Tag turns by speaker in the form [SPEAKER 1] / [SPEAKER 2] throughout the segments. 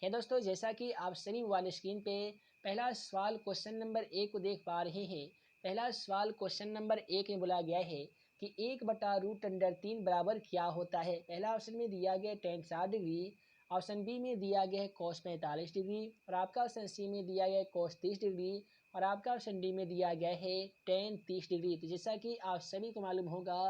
[SPEAKER 1] है दोस्तों, जैसा कि आप सभी मोबाइल स्क्रीन पे पहला सवाल क्वेश्चन नंबर 1 को देख पा रहे हैं। पहला सवाल क्वेश्चन नंबर 1 में बोला गया है कि 1/√3 बराबर क्या होता है। पहला ऑप्शन में दिया गया tan 60 डिग्री, ऑप्शन बी में दिया गया है cos 45 डिग्री, और आपका ऑप्शन सी में दिया गया है cos 30 डिग्री, और आपका ऑप्शन डी में दिया गया है tan 30 डिग्री। तो जैसा कि आप सभी को मालूम होगा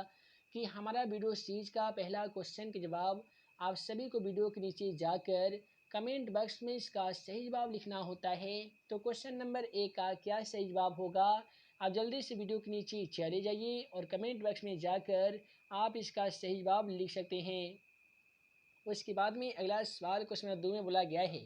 [SPEAKER 1] कि हमारा वीडियो सीरीज का पहला क्वेश्चन के जवाब आप सभी को वीडियो के नीचे जाकर कमेंट बॉक्स में इसका सही जवाब लिखना होता है। तो क्वेश्चन नंबर 1 का क्या सही जवाब होगा, आप जल्दी से वीडियो के नीचे चले जाइए और कमेंट बॉक्स में जाकर आप इसका सही जवाब लिख सकते हैं। उसके बाद में अगला सवाल क्वेश्चन नंबर 2 में बोला गया है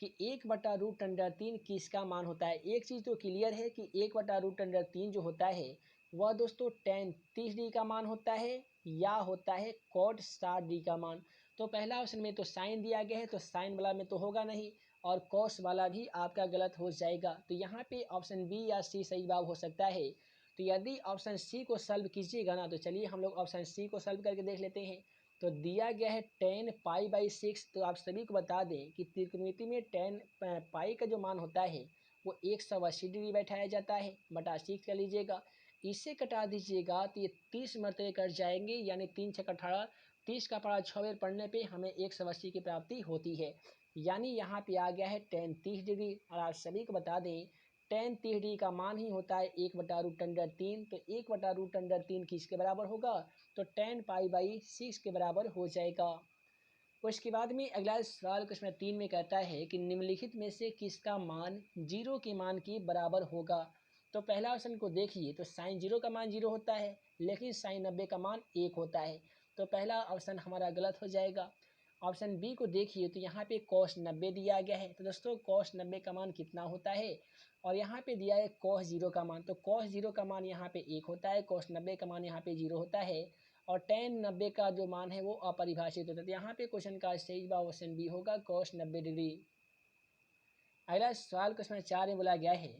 [SPEAKER 1] कि 1/√3 किसका मान होता है। एक चीज़ तो क्लियर है कि 1/√3 जो होता है वह दोस्तों tan 30 डिग्री का मान होता है या होता है cot 60 डिग्री का मान। तो पहला ऑप्शन में तो साइन दिया गया है, तो साइन वाला में तो होगा नहीं, और कॉस वाला भी आपका गलत हो जाएगा। तो यहाँ पे ऑप्शन बी या सी सही जवाब हो सकता है। तो यदि ऑप्शन सी को सॉल्व कीजिएगा ना, तो चलिए हम लोग ऑप्शन सी को सॉल्व करके देख लेते हैं। तो दिया गया है tan π/6। तो आप सभी को बता दें कि त्रिकोणमिति में tan पाई का जो मान होता है वो 180 डिग्री बैठाया जाता है, बटा 6 कर लीजिएगा। इसे कटा दीजिएगा तो ये 30 मरतबे कट जाएंगे, यानी 3 छक 18, 30 का पड़ा 6 बार पढ़ने पे हमें 180 की प्राप्ति होती है। यानी यहाँ पे आ गया है tan 30 डिग्री। और आप सभी को बता दें tan 30 डिग्री का मान ही होता है 1/√3। तो 1/√3 किसके बराबर होगा, तो tan π/6 के बराबर हो जाएगा। उसके बाद में अगला सवाल क्वेश्चन 3 में कहता है कि निम्नलिखित में से किसका मान 0 के मान के बराबर होगा। तो पहला ऑप्शन को देखिए, तो साइन 0 का मान 0 होता है, लेकिन साइन 90 का मान 1 होता है। तो पहला ऑप्शन हमारा गलत हो जाएगा। ऑप्शन बी को देखिए, तो यहाँ पे cos 90 दिया गया है। तो दोस्तों cos 90 का मान कितना होता है, और यहाँ पे दिया है cos 0 का मान। तो cos 0 का मान यहाँ पे 1 होता है, cos 90 का मान यहाँ पे 0 होता है, और tan 90 का जो मान है वो अपरिभाषित होता है। तो यहाँ पे क्वेश्चन का सही जवाब ऑप्शन बी होगा, cos 90 डिग्री। अगला सवाल क्वेश्चन 4 में बोला गया है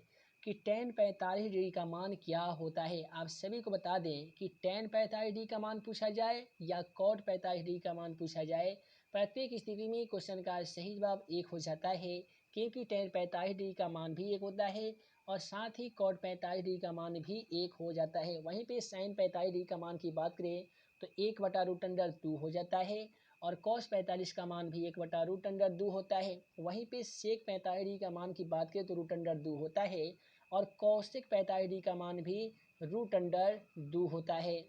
[SPEAKER 1] कि tan 45 डिग्री का मान क्या होता है। आप सभी को बता दें कि tan 45 डिग्री का मान पूछा जाए या cot 45 डिग्री का मान पूछा जाए, प्रत्येक स्थिति में क्वेश्चन का सही जवाब 1 हो जाता है, क्योंकि tan 45 डिग्री का मान भी 1 होता है और साथ ही cot 45 डिग्री का मान भी 1 हो जाता है। वहीं पे sin 45 डिग्री का मान की बात करें तो 1/√2 हो जाता है, और cos 45 का मान भी 1/√2 होता है। वहीं पे sec 45 डिग्री का मान की बात करें तो √2 होता है, और cosec 45 डिग्री का मान भी √2 होता है।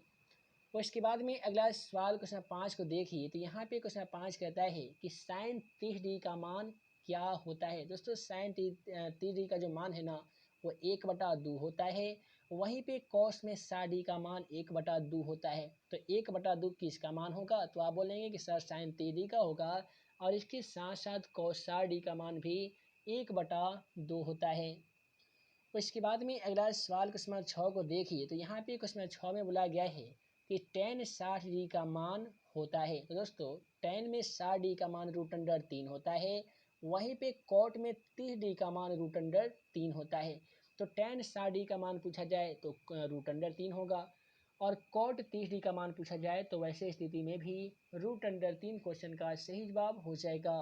[SPEAKER 1] उसके बाद में अगला सवाल क्वेश्चन 5 को देखिए, तो यहाँ पे क्वेश्चन 5 कहता है कि sin 30 डिग्री का मान क्या होता है। दोस्तों sin 30 डिग्री का जो मान है ना वो 1/2 होता है। वहीं पे cos में 60 डिग्री का मान 1/2 होता है। तो 1/2 किसका मान होगा, तो आप बोलेंगे कि सर sin 30 डिग्री का होगा, और इसके साथ साथ cos 60 डिग्री का मान भी 1/2 होता है। उसके बाद में अगला सवाल क्वेश्चन 6 को देखिए, तो यहाँ पे क्वेश्चन 6 में बोला गया है कि tan 60 डिग्री का मान होता है। तो दोस्तों tan में 60 डिग्री का मान √3 होता है, वहीं पे cot में 30 डिग्री का मान √3 होता है। तो tan 60 डिग्री का मान पूछा जाए तो √3 होगा, और cot 30 डिग्री का मान पूछा जाए तो वैसे स्थिति में भी √3 क्वेश्चन का सही जवाब हो जाएगा।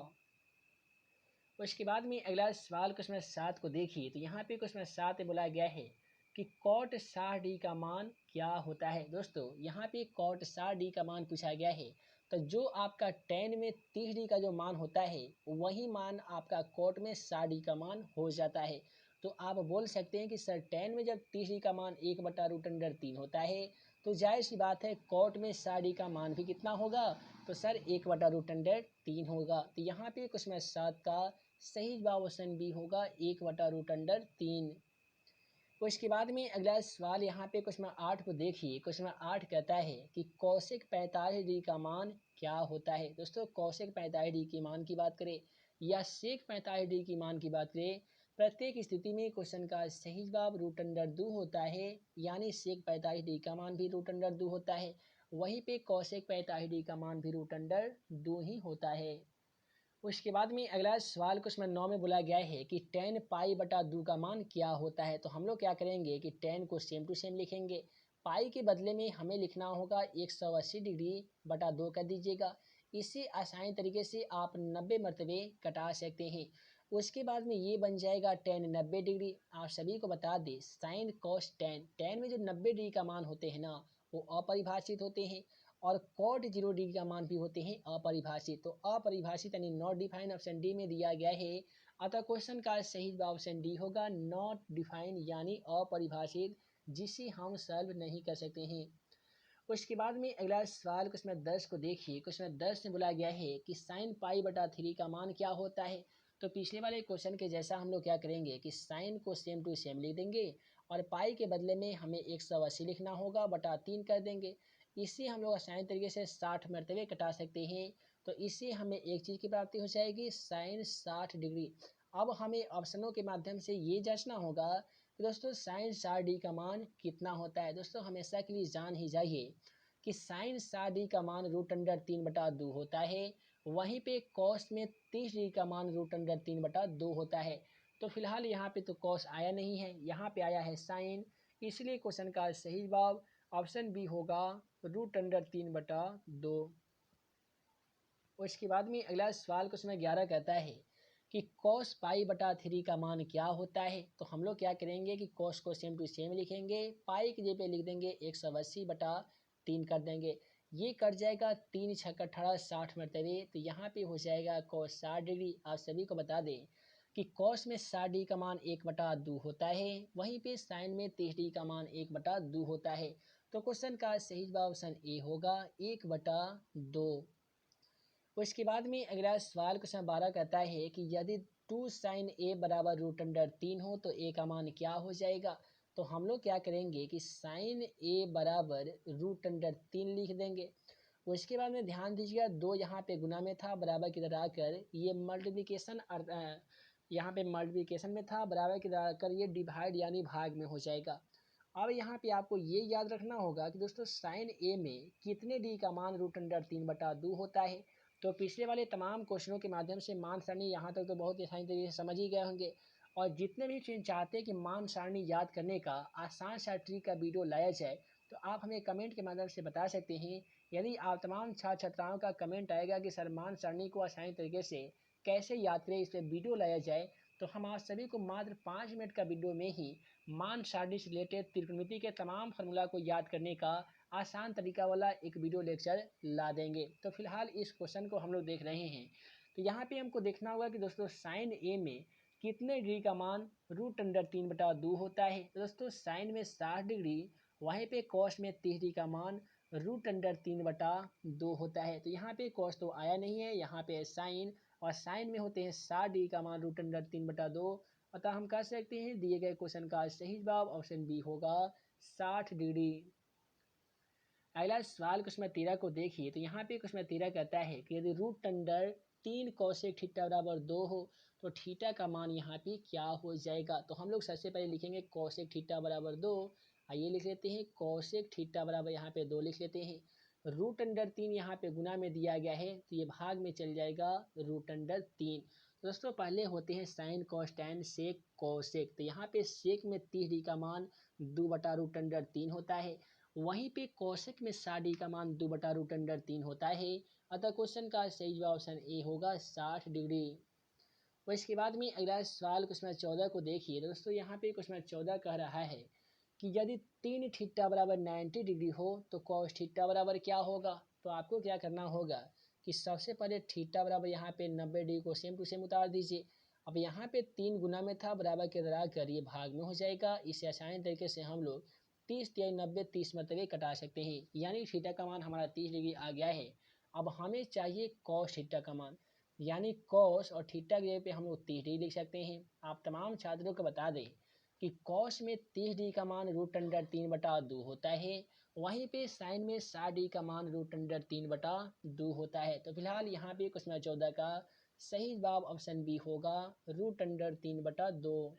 [SPEAKER 1] उसके बाद में अगला सवाल क्वेश्चन 7 को देखिए, तो यहाँ पे क्वेश्चन 7 में बोला गया है कि cot 60 डिग्री का मान क्या होता है। दोस्तों यहाँ पे cot 60 डिग्री का मान पूछा गया है, तो जो आपका tan में 30 डिग्री का जो मान होता है वही मान आपका cot में 60 डिग्री का मान हो जाता है। तो आप बोल सकते हैं कि सर tan में जब 30 डिग्री का मान 1/√3 होता है, तो जाहिर सी बात है cot में 60 डिग्री का मान भी कितना होगा, तो सर 1/√3 होगा। तो यहाँ पे क्वेश्चन 7 का सही जवाब ऑप्शन बी होगा, 1/√3। उसके बाद में अगला सवाल यहाँ पे क्वेश्चन 8 को देखिए। क्वेश्चन 8 कहता है कि cosec 45 डिग्री का मान क्या होता है। दोस्तों cosec 45 डिग्री के मान की बात करें या sec 45 डिग्री की मान की बात करें, प्रत्येक स्थिति में क्वेश्चन का सही जवाब √2 होता है, यानी sec 45 डिग्री का मान भी √2 होता है, वहीं पे cosec 45 डिग्री का मान भी √2 ही होता है। उसके बाद में अगला सवाल क्वेश्चन 9 में बोला गया है कि tan π/2 का मान क्या होता है। तो हम लोग क्या करेंगे कि tan को सेम टू सेम लिखेंगे, पाई के बदले में हमें लिखना होगा 180 डिग्री बटा 2 कर दीजिएगा। इसे आसानी तरीके से आप 90 मरतबे कटा सकते हैं। उसके बाद में ये बन जाएगा tan 90 डिग्री। आप सभी को बता दें साइन cos tan में जो 90 डिग्री का मान होते हैं ना वो अपरिभाषित होते हैं, और cot 0 डिग्री का मान भी होते हैं अपरिभाषित। तो अपरिभाषित यानी नॉट डिफाइन ऑप्शन डी में दिया गया है। अतः क्वेश्चन का सही जवाब ऑप्शन डी होगा, नॉट डिफाइन यानी अपरिभाषित, जिसे हम सॉल्व नहीं कर सकते हैं। उसके बाद में अगला सवाल क्वेश्चन 10 को देखिए। क्वेश्चन 10 में बोला गया है कि साइन पाई बटा 3 का मान क्या होता है। तो पिछले वाले क्वेश्चन के जैसा हम लोग क्या करेंगे कि साइन को सेम टू सेम लिख देंगे और पाई के बदले में हमें 180 लिखना होगा, बटा 3 कर देंगे। इसे हम लोग आसानी तरीके से 60 मरतबे कटा सकते हैं। तो इससे हमें एक चीज़ की प्राप्ति हो जाएगी, साइन 60 डिग्री। अब हमें ऑप्शनों के माध्यम से ये जांचना होगा कि दोस्तों साइन 60 डिग्री का मान कितना होता है। दोस्तों हमेशा के लिए जान ही जाइए कि साइन 60 डिग्री का मान √3/2 होता है। वहीं पे कॉस में 30 डिग्री का मान √3/2 होता है। तो फिलहाल यहाँ पे तो कॉस आया नहीं है, यहाँ पे आया है साइन, इसलिए क्वेश्चन का सही जवाब ऑप्शन बी होगा √3/2। उसके बाद में अगला सवाल क्वेश्चन 11 कहता है कि cos π/3 का मान क्या होता है। तो हम लोग क्या करेंगे कि cos को सेम टू सेम लिखेंगे, पाई की जगह पे लिख देंगे 180/3 कर देंगे। ये कट जाएगा 3 × 6 = 18 60 मरतबे। तो यहाँ पे हो जाएगा cos 60 डिग्री। आप सभी को बता दें कि cos में 60 डिग्री का मान 1/2 होता है, वहीं पे साइन में 30 डिग्री का मान 1/2 होता है। तो क्वेश्चन का सही जवाब ऑप्शन ए होगा 1/2। उसके बाद में अगला सवाल क्वेश्चन 12 कहता है कि यदि 2 sin a बराबर √3 हो तो a का मान क्या हो जाएगा। तो हम लोग क्या करेंगे कि sin a बराबर √3 लिख देंगे। उसके बाद में ध्यान दीजिएगा 2 यहाँ पे गुना में था, बराबर की तरह आकर ये मल्टीप्लिकेशन यहाँ पे मल्टीप्लिकेशन में था, बराबर की तरह आकर ये डिवाइड यानी भाग में हो जाएगा। अब यहाँ पे आपको ये याद रखना होगा कि दोस्तों साइन ए में कितने डी का मान √3/2 होता है। तो पिछले वाले तमाम क्वेश्चनों के माध्यम से मान सारणी यहाँ तक तो बहुत आसानी तरीके से समझ ही गए होंगे। और जितने भी स्टूडेंट चाहते हैं कि मान सारणी याद करने का आसान सा ट्रिक का वीडियो लाया जाए, तो आप हमें कमेंट के माध्यम से बता सकते हैं। यदि आप तमाम छात्र छात्राओं का कमेंट आएगा कि सर मान सारणी को आसानी तरीके से कैसे याद करें, इस पर वीडियो लाया जाए, तो हम आप सभी को मात्र 5 मिनट का वीडियो में ही मान सारणी से रिलेटेड त्रिकोणमिति के तमाम फार्मूला को याद करने का आसान तरीका वाला एक वीडियो लेक्चर ला देंगे। तो फिलहाल इस क्वेश्चन को हम लोग देख रहे हैं। तो यहाँ पे हमको देखना होगा कि दोस्तों साइन ए में कितने डिग्री का मान √3/2 होता है। तो दोस्तों साइन में 60 डिग्री, वहीं पे कॉस में 30 डिग्री का मान √3/2 होता है। तो यहाँ पे कॉस तो आया नहीं है, यहाँ पे साइन, और साइन में होते हैं 60 डिग्री का मान √3/2। अतः हम कह सकते हैं दिए गए क्वेश्चन का सही जवाब ऑप्शन बी होगा 60 डिग्री। अगला सवाल क्वेश्चन 13 को देखिए। तो यहाँ पे क्वेश्चन 13 कहता है कि यदि √3 cosec थीटा बराबर 2 हो तो थीटा का मान यहाँ पे क्या हो जाएगा। तो हम लोग सबसे पहले लिखेंगे cosec थीटा बराबर 2। आइए लिख लेते हैं cosec थीटा बराबर यहाँ पे 2 लिख लेते हैं। √3 यहाँ पे गुना में दिया गया है तो ये भाग में चल जाएगा √3। दोस्तों पहले होते हैं sign cos tan sec cosec। तो यहाँ पे सेक में 30 डिग्री का मान 2/√3 होता है, वहीं पे कोसेक में 60 डिग्री का मान 2/√3 होता है। अतः क्वेश्चन का सही जवाब ऑप्शन ए होगा 60 डिग्री। और इसके बाद में अगला सवाल क्वेश्चन 14 को देखिए। दोस्तों यहाँ पे क्वेश्चन 14 कह रहा है कि यदि 3 थीटा बराबर 90 डिग्री हो तो कॉस थीटा बराबर क्या होगा। तो आपको क्या करना होगा कि सबसे पहले थीटा बराबर यहाँ पे 90 डिग्री को सेम टू सेम उतार दीजिए। अब यहाँ पे 3 गुना में था, बराबर के दरा कर ये भाग में हो जाएगा। इसे आसानी तरीके से हम लोग 30 × 90 30 मरतबे कटा सकते हैं, यानी थीटा का मान हमारा 30 डिग्री आ गया है। अब हमें चाहिए कॉस थीटा का मान, यानी कॉस और थीटा के जगह पे हम लोग 30 डिग्री लिख सकते हैं। आप तमाम छात्रों को बता दें कि कॉस में 30 डिग्री का मान √3/2 होता है, वहीं पे साइन में 60 डिग्री का मान √3/2 होता है। तो फिलहाल यहाँ पे क्वेश्चन 14 का सही जवाब ऑप्शन बी होगा √3/2।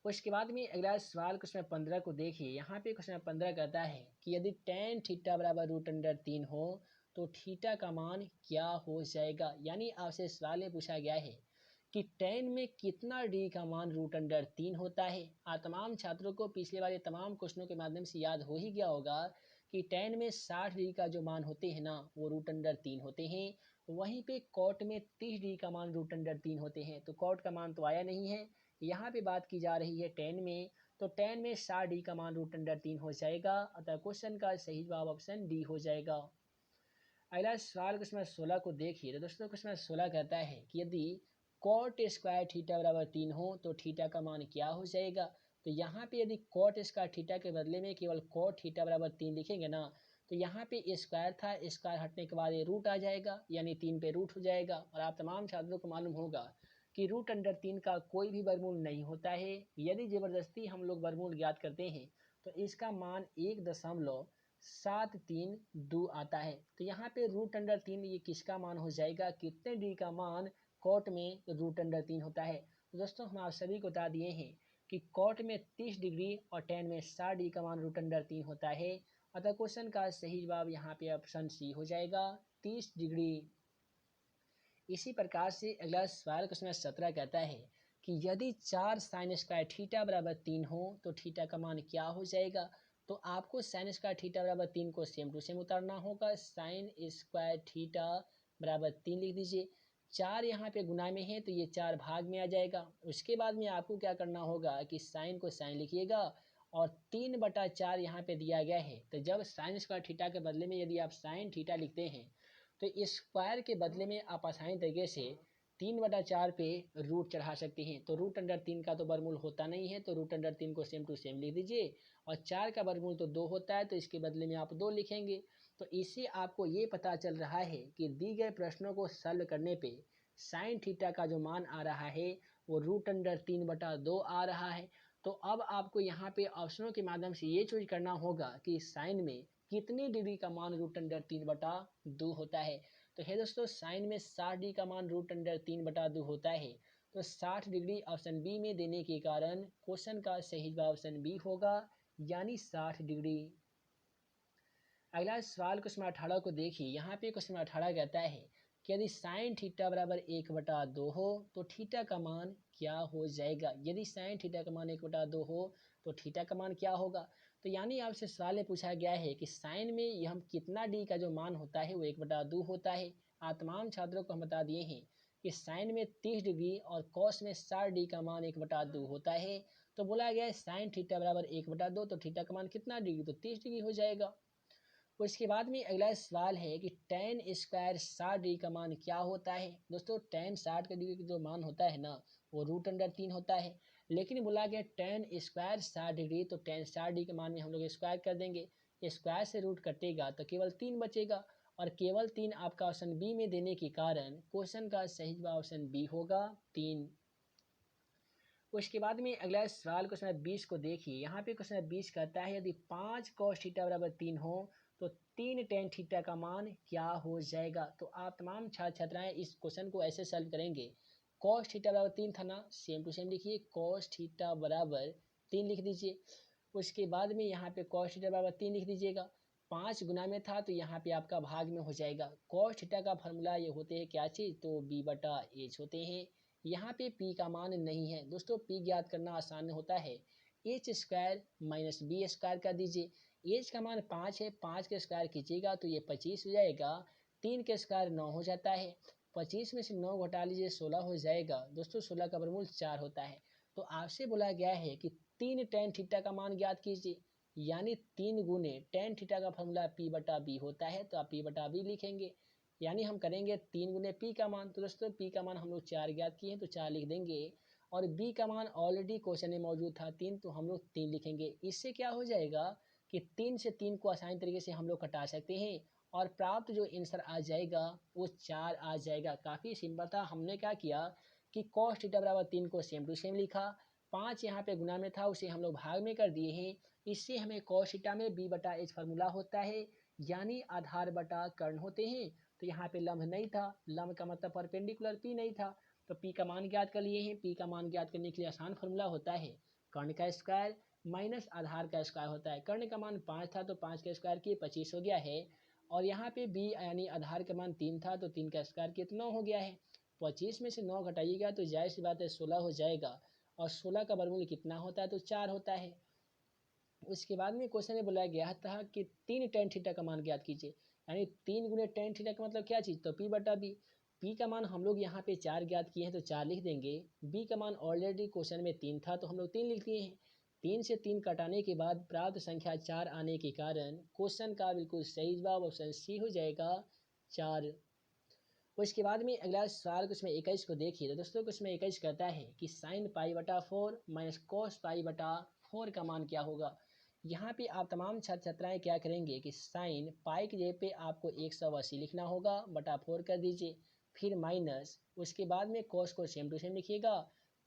[SPEAKER 1] उसके बाद में अगला सवाल क्वेश्चन 15 को देखिए। यहाँ पे क्वेश्चन 15 कहता है कि यदि tan थीटा बराबर √3 हो तो थीटा का मान क्या हो जाएगा। यानी आपसे सवाल में पूछा गया है कि tan में कितना डिग्री का मान √3 होता है। तमाम छात्रों को पिछले वाले तमाम क्वेश्चनों के माध्यम से याद हो ही गया होगा कि tan में 60 डिग्री का जो मान होते हैं ना वो √3 होते हैं, वहीं पे cot में 30 डिग्री का मान √3 होते हैं। तो cot का मान तो आया नहीं है, यहाँ पे बात की जा रही है tan में, तो tan में 60 डिग्री का मान √3 हो जाएगा। अतः क्वेश्चन का सही जवाब ऑप्शन डी हो जाएगा। अगला सवाल क्वेश्चन नंबर 16 को देखिए। तो दोस्तों क्वेश्चन नंबर 16 कहता है कि यदि कॉट स्क्वायर थीटा बराबर 3 हो तो थीटा का मान क्या हो जाएगा। तो यहाँ पे यदि कॉट स्क्वायर थीटा के बदले में केवल कॉट थीटा बराबर 3 लिखेंगे ना, तो यहाँ पे स्क्वायर था, स्क्वायर हटने के बाद ये रूट आ जाएगा, यानी 3 पे रूट हो जाएगा। और आप तमाम छात्रों को मालूम होगा कि √3 का कोई भी वर्गमूल नहीं होता है। यदि ज़बरदस्ती हम लोग वर्गमूल ज्ञात करते हैं तो इसका मान 1.732 आता है। तो यहाँ पे √3 ये किसका मान हो जाएगा, कितने डी का मान कॉट में √3 होता है। तो दोस्तों हम आप सभी को बता दिए हैं कि कॉट में 30 डिग्री और tan में 60 डिग्री का मान √3 होता है। अतः क्वेश्चन का सही जवाब यहाँ पे ऑप्शन सी हो जाएगा, 30 डिग्री। इसी प्रकार से अगला सवाल क्वेश्चन नंबर 17 कहता है कि यदि 4 साइन स्क्वायर थीटा बराबर 3 हो तो थीटा का मान क्या हो जाएगा। तो आपको साइन स्क्वायर थीटा बराबर 3 को सेम टू सेम उतारना होगा। साइन स्क्वायर थीटा बराबर 3 लिख दीजिए। 4 यहाँ पे गुना में है तो ये 4 भाग में आ जाएगा। उसके बाद में आपको क्या करना होगा कि साइन को साइन लिखिएगा और 3/4 यहाँ पे दिया गया है। तो जब साइन स्क्वायर थीटा के बदले में यदि आप साइन थीटा लिखते हैं तो स्क्वायर के बदले में आप आसानी तरीके से 3/4 पे रूट चढ़ा सकते हैं। तो √3 का तो वर्गमूल होता नहीं है, तो √3 को सेम टू सेम लिख दीजिए। और 4 का वर्गमूल तो 2 होता है, तो इसके बदले में आप 2 लिखेंगे। तो इससे आपको ये पता चल रहा है कि दी गए प्रश्नों को सॉल्व करने पे साइन थीटा का जो मान आ रहा है वो √3/2 आ रहा है। तो अब आपको यहाँ पे ऑप्शनों के माध्यम से ये चूज करना होगा कि साइन में कितनी डिग्री का मान √3/2 होता है। तो है दोस्तों, साइन में 60 डिग्री का मान √3/2 होता है। तो 60 डिग्री ऑप्शन बी में देने के कारण क्वेश्चन का सही जवाब ऑप्शन बी होगा, यानी 60 डिग्री। अगला सवाल क्वेश्चन 18 को देखिए। यहाँ पे क्वेश्चन 18 कहता है कि यदि साइन थीटा बराबर 1/2 हो तो थीटा का मान क्या हो जाएगा। यदि साइन थीटा का मान 1/2 हो तो थीटा का मान क्या होगा। तो यानी आपसे सवाल में पूछा गया है कि साइन में ये हम कितना डी का जो मान होता है वो 1/2 होता है। आप तमाम छात्रों को हम बता दिए हैं कि साइन में 30 डिग्री और कॉस में 60 डी का मान 1/2 होता है। तो बोला गया है साइन थीटा बराबर 1/2, तो थीटा का मान कितना डिग्री, तो 30 डिग्री हो जाएगा। उसके बाद में अगला सवाल है कि tan स्क्वायर 60 डिग्री का मान क्या होता है। दोस्तों tan 60 का डिग्री का जो मान होता है ना वो √3 होता है। लेकिन बोला गया tan स्क्वायर 60 डिग्री, तो tan 60 डिग्री के मान में हम लोग स्क्वायर कर देंगे। स्क्वायर से रूट कटेगा तो केवल 3 बचेगा, और केवल 3 आपका ऑप्शन बी में देने के कारण क्वेश्चन का सही जवाब ऑप्शन बी होगा, 3। उसके बाद में अगला सवाल क्वेश्चन नंबर 20 को देखिए। यहाँ पे क्वेश्चन नंबर 20 कहता है यदि 5 cos थीटा बराबर 3 हो तो 3 tan थीटा का मान क्या हो जाएगा। तो आप तमाम छात्र छात्राएं इस क्वेश्चन को ऐसे सॉल्व करेंगे। cos थीटा बराबर 3 था ना, सेम टू सेम लिखिए, cos थीटा बराबर 3 लिख दीजिए। उसके बाद में यहाँ पे cos थीटा बराबर 3 लिख दीजिएगा। 5 गुना में था तो यहाँ पे आपका भाग में हो जाएगा। cos थीटा का फार्मूला ये होते हैं क्या चीज़, तो b/h होते हैं। यहाँ पे p का मान नहीं है दोस्तों, p ज्ञात करना आसान होता है। h square minus B square कर दीजिए। h का मान 5 है, 5 के स्क्वायर कीजिएगा तो ये 25 हो जाएगा। 3 के स्क्वायर 9 हो जाता है। 25 में से 9 घटा लीजिए, 16 हो जाएगा। दोस्तों 16 का वर्गमूल 4 होता है। तो आपसे बोला गया है कि 3 tan थीटा का मान ज्ञात कीजिए, यानी 3 गुने tan थीटा का फॉर्मूला p/b होता है, तो आप p/b लिखेंगे। यानी हम करेंगे 3 गुने पी का मान। तो दोस्तों पी का मान हम लोग 4 ज्ञात किए हैं तो 4 लिख देंगे, और बी का मान ऑलरेडी क्वेश्चन में मौजूद था 3, तो हम लोग 3 लिखेंगे। इससे क्या हो जाएगा कि 3 से 3 को आसानी तरीके से हम लोग हटा सकते हैं, और प्राप्त जो आंसर आ जाएगा वो 4 आ जाएगा। काफ़ी सिंपल था। हमने क्या किया कि cos थीटा बराबर 3 को सेम टू सेम लिखा, 5 यहाँ पे गुना में था उसे हम लोग भाग में कर दिए हैं। इससे हमें cos थीटा में b/h फार्मूला होता है, यानी आधार बटा कर्ण होते हैं। तो यहाँ पे लम्ब नहीं था, लम्ब का मतलब परपेंडिकुलर पी नहीं था, तो पी का मान ज्ञात कर लिए हैं। पी का मान ज्ञात करने के लिए आसान फार्मूला होता है कर्ण का स्क्वायर माइनस आधार का स्क्वायर होता है। कर्ण का मान 5 था तो 5 का स्क्वायर किए 25 हो गया है, और यहाँ पे बी यानी आधार का मान 3 था तो 3 का स्क्वायर किए तो 9 हो गया है। 25 में से 9 घटाइएगा तो जाहिर सी बात है 16 हो जाएगा, और 16 का वर्गमूल कितना होता है, तो 4 होता है। उसके बाद में क्वेश्चन में बोला गया था कि 3 tan थीटा का मान ज्ञात कीजिए, यानी 3 गुने tan थीटा का मतलब क्या चीज़, तो P बटा B। P का मान हम लोग यहाँ पे 4 ज्ञात किए हैं तो 4 लिख देंगे। B का मान ऑलरेडी क्वेश्चन में 3 था तो हम लोग 3 लिख दिए हैं। 3 से 3 कटाने के बाद प्राप्त संख्या 4 आने के कारण क्वेश्चन का बिल्कुल सही जवाब ऑप्शन सी हो जाएगा 4। उसके बाद में अगला सवाल कुछ में 21 को देखिए। तो दोस्तों कुछ में 21 कहता है कि साइन पाई बटा 4 माइनस कॉस पाई बटा 4 का मान क्या होगा। यहाँ पे आप तमाम छात्र छात्राएँ क्या करेंगे कि साइन पाई की जगह पे आपको 180 लिखना होगा, बटा 4 कर दीजिए, फिर माइनस उसके बाद में कॉस को सेम टू सेम लिखिएगा,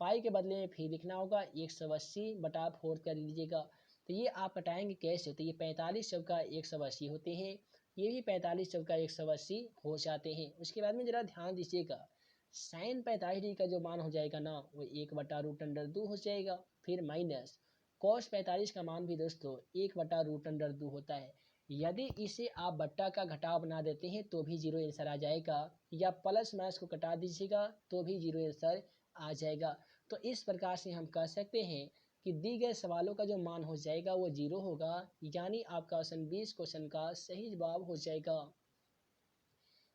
[SPEAKER 1] पाई के बदले में फिर लिखना होगा 180 बटा 4 कर लीजिएगा। तो ये आप घटाएंगे कैसे, तो ये 45 चौका 180 होते हैं, ये भी 45 चौका 180 हो जाते हैं। उसके बाद में ज़रा ध्यान दीजिएगा, साइन 45 डिग्री का जो मान हो जाएगा ना वो 1/√2 हो जाएगा, फिर माइनस कॉस 45 का मान भी दोस्तों 1/√2 होता है। यदि इसे आप बट्टा का घटाव बना देते हैं तो भी जीरो आंसर आ जाएगा, या प्लस माइनस को कटा दीजिएगा तो भी जीरो आंसर आ जाएगा। तो इस प्रकार से हम कह सकते हैं कि दी गए सवालों का जो मान हो जाएगा वो जीरो होगा, यानी आपका ऑप्शन 20 क्वेश्चन का सही जवाब हो जाएगा।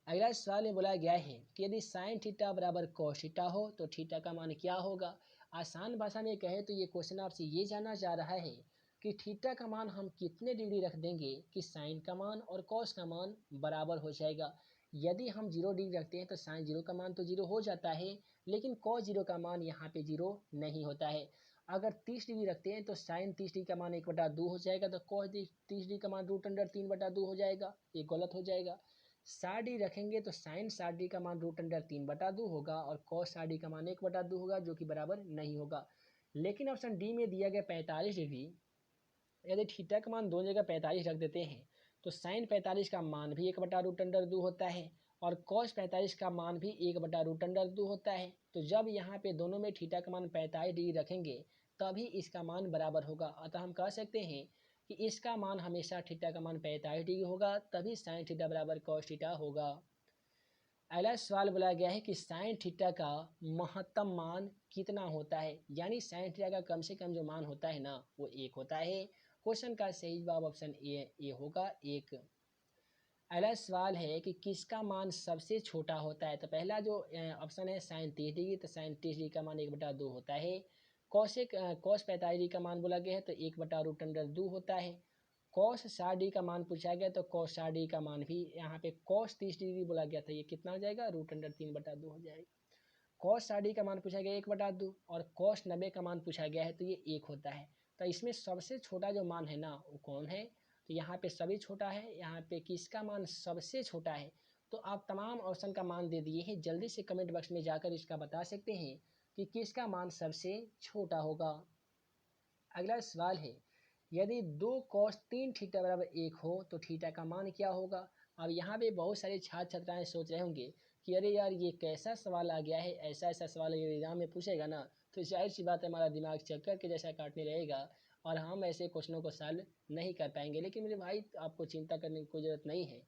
[SPEAKER 1] अगला सवाल में बोला गया है कि यदि साइन थीटा बराबर कॉस थीटा हो तो थीटा का मान क्या होगा। आसान भाषा में कहे तो ये क्वेश्चन आपसे ये जानना चाह रहा है कि थीटा का मान हम कितने डिग्री रख देंगे कि साइन का मान और कॉस का मान बराबर हो जाएगा। यदि हम 0 डिग्री रखते हैं तो साइन 0 का मान तो 0 हो जाता है, लेकिन कॉस 0 का मान यहाँ पे 0 नहीं होता है। अगर 30 डिग्री रखते हैं तो साइन 30 डिग्री का मान 1/2 हो जाएगा, तो कॉस 30 डिग्री का मान √3/2 हो जाएगा, ये गलत हो जाएगा। 60 डिग्री रखेंगे तो साइन 60 डिग्री का मान √3/2 होगा और कॉस 60 डिग्री का मान 1/2 होगा, जो कि बराबर नहीं होगा। लेकिन ऑप्शन डी में दिया गया 45 डिग्री, यदि थीटा का मान दोनों जगह 45 रख देते हैं तो साइन 45 का मान भी 1/√2 होता है और कॉस 45 का मान भी 1/√2 होता है। तो जब यहाँ पे दोनों में थीटा का मान 45 डिग्री रखेंगे तभी इसका मान बराबर होगा। अतः हम कह सकते हैं कि इसका मान हमेशा थीटा का मान 45 डिग्री होगा, तभी साइन थीटा बराबर कॉस थीटा होगा। अगला सवाल बोला गया है कि साइन थीटा का महत्तम मान कितना होता है, यानी साइन थीटा का कम से कम जो मान होता है ना वो 1 होता है। क्वेश्चन का सही जवाब ऑप्शन ए होगा 1। अगला सवाल है कि किसका मान सबसे छोटा होता है। तो पहला जो ऑप्शन है साइन 30 डिग्री, तो साइन 30 डिग्री का मान 1/2 होता है। कॉस 45 डिग्री का मान बोला गया है तो 1/√2 होता है। कॉस 60 डिग्री का मान पूछा गया तो कॉस 60 डिग्री का मान भी यहाँ पे कॉस 30 डिग्री बोला गया था, ये कितना हो जाएगा √3/2 हो जाएगा। कॉस 60 डिग्री का मान पूछा गया 1/2 और कॉस 90 का मान पूछा गया है तो ये 1 होता है। तो इसमें सबसे छोटा जो मान है ना वो कौन है, तो यहाँ पे सभी छोटा है, यहाँ पे किसका मान सबसे छोटा है। तो आप तमाम ऑप्शन का मान दे दिए हैं, जल्दी से कमेंट बॉक्स में जाकर इसका बता सकते हैं कि किसका मान सबसे छोटा होगा। अगला सवाल है यदि 2 cos 3 थीटा बराबर 1 हो तो थीटा का मान क्या होगा। अब यहाँ पे बहुत सारे छात्र छात्राएं सोच रहे होंगे कि अरे यार ये कैसा सवाल आ गया है, ऐसा ऐसा सवाल अगर एग्जाम में पूछेगा ना तो जाहिर सी बात है हमारा दिमाग चक्कर के जैसा काटने रहेगा और हम ऐसे क्वेश्चनों को सॉल्व नहीं कर पाएंगे। लेकिन मेरे भाई आपको चिंता करने की कोई ज़रूरत नहीं है।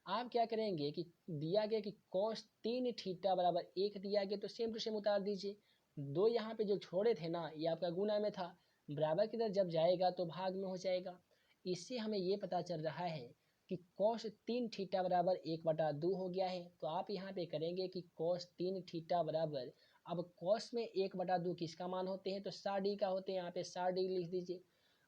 [SPEAKER 1] आप क्या करेंगे कि दिया गया कि cos 3 थीटा बराबर 1 दिया गया तो सेम टू सेम उतार दीजिए। दो यहाँ पे जो छोड़े थे ना ये आपका गुना में था, बराबर की तरफ जब जाएगा तो भाग में हो जाएगा। इससे हमें ये पता चल रहा है कि cos 3 थीटा बराबर 1/2 हो गया है। तो आप यहाँ पे करेंगे कि cos 3 थीटा बराबर, अब cos में 1/2 किसका मान होते हैं तो 60 डिग्री का होते हैं, यहाँ पे 60 डिग्री लिख दीजिए।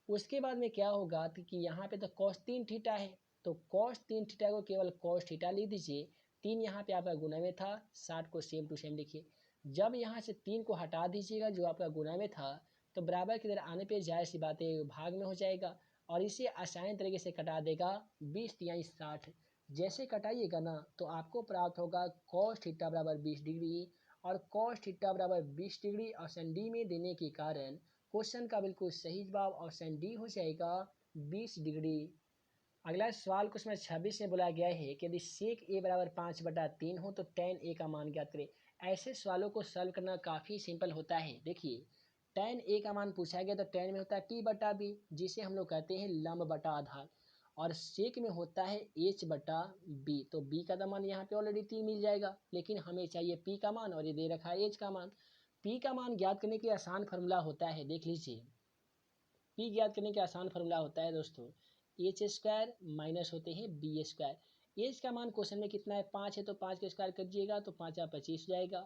[SPEAKER 1] उसके बाद में क्या होगा कि यहाँ पे तो cos 3 थीटा है तो cos 3 थीटा को केवल cos थीटा लिख दीजिए। 3 यहाँ पे आपका गुना में था, 60 को सेम टू सेम लिखिए। जब यहाँ से 3 को हटा दीजिएगा जो आपका गुना में था तो बराबर की तरह आने पे जाहिर सी बात है भाग में हो जाएगा और इसे आसान तरीके से कटा देगा 20×60। जैसे कटाइएगा ना तो आपको प्राप्त होगा cos थीटा बराबर 20 डिग्री और cos थीटा बराबर 20 डिग्री ऑप्शन डी में देने के कारण क्वेश्चन का बिल्कुल सही जवाब ऑप्शन डी हो जाएगा 20 डिग्री। अगला सवाल क्वेश्चन 26 में बोला गया है कि यदि सेक ए बराबर 5/3 हो तो tan ए का मान ज्ञात करें। ऐसे सवालों को सॉल्व करना काफ़ी सिंपल होता है। देखिए tan ए का मान पूछा गया तो tan में होता है p/b जिसे हम लोग कहते हैं लंब बटा आधार, और सेक में होता है h/b। तो b का मान यहाँ पे ऑलरेडी 3 मिल जाएगा, लेकिन हमें चाहिए p का मान और ये दे रखा है h का मान। p का मान ज्ञात करने के लिए आसान फार्मूला होता है, देख लीजिए। पी ज्ञात करने का आसान फार्मूला होता है दोस्तों, एच स्क्वायर माइनस होते हैं बी स्क्वायर। एच का मान क्वेश्चन में कितना है 5 है, तो 5 का स्क्वायर करिएगा तो 5 25 हो जाएगा।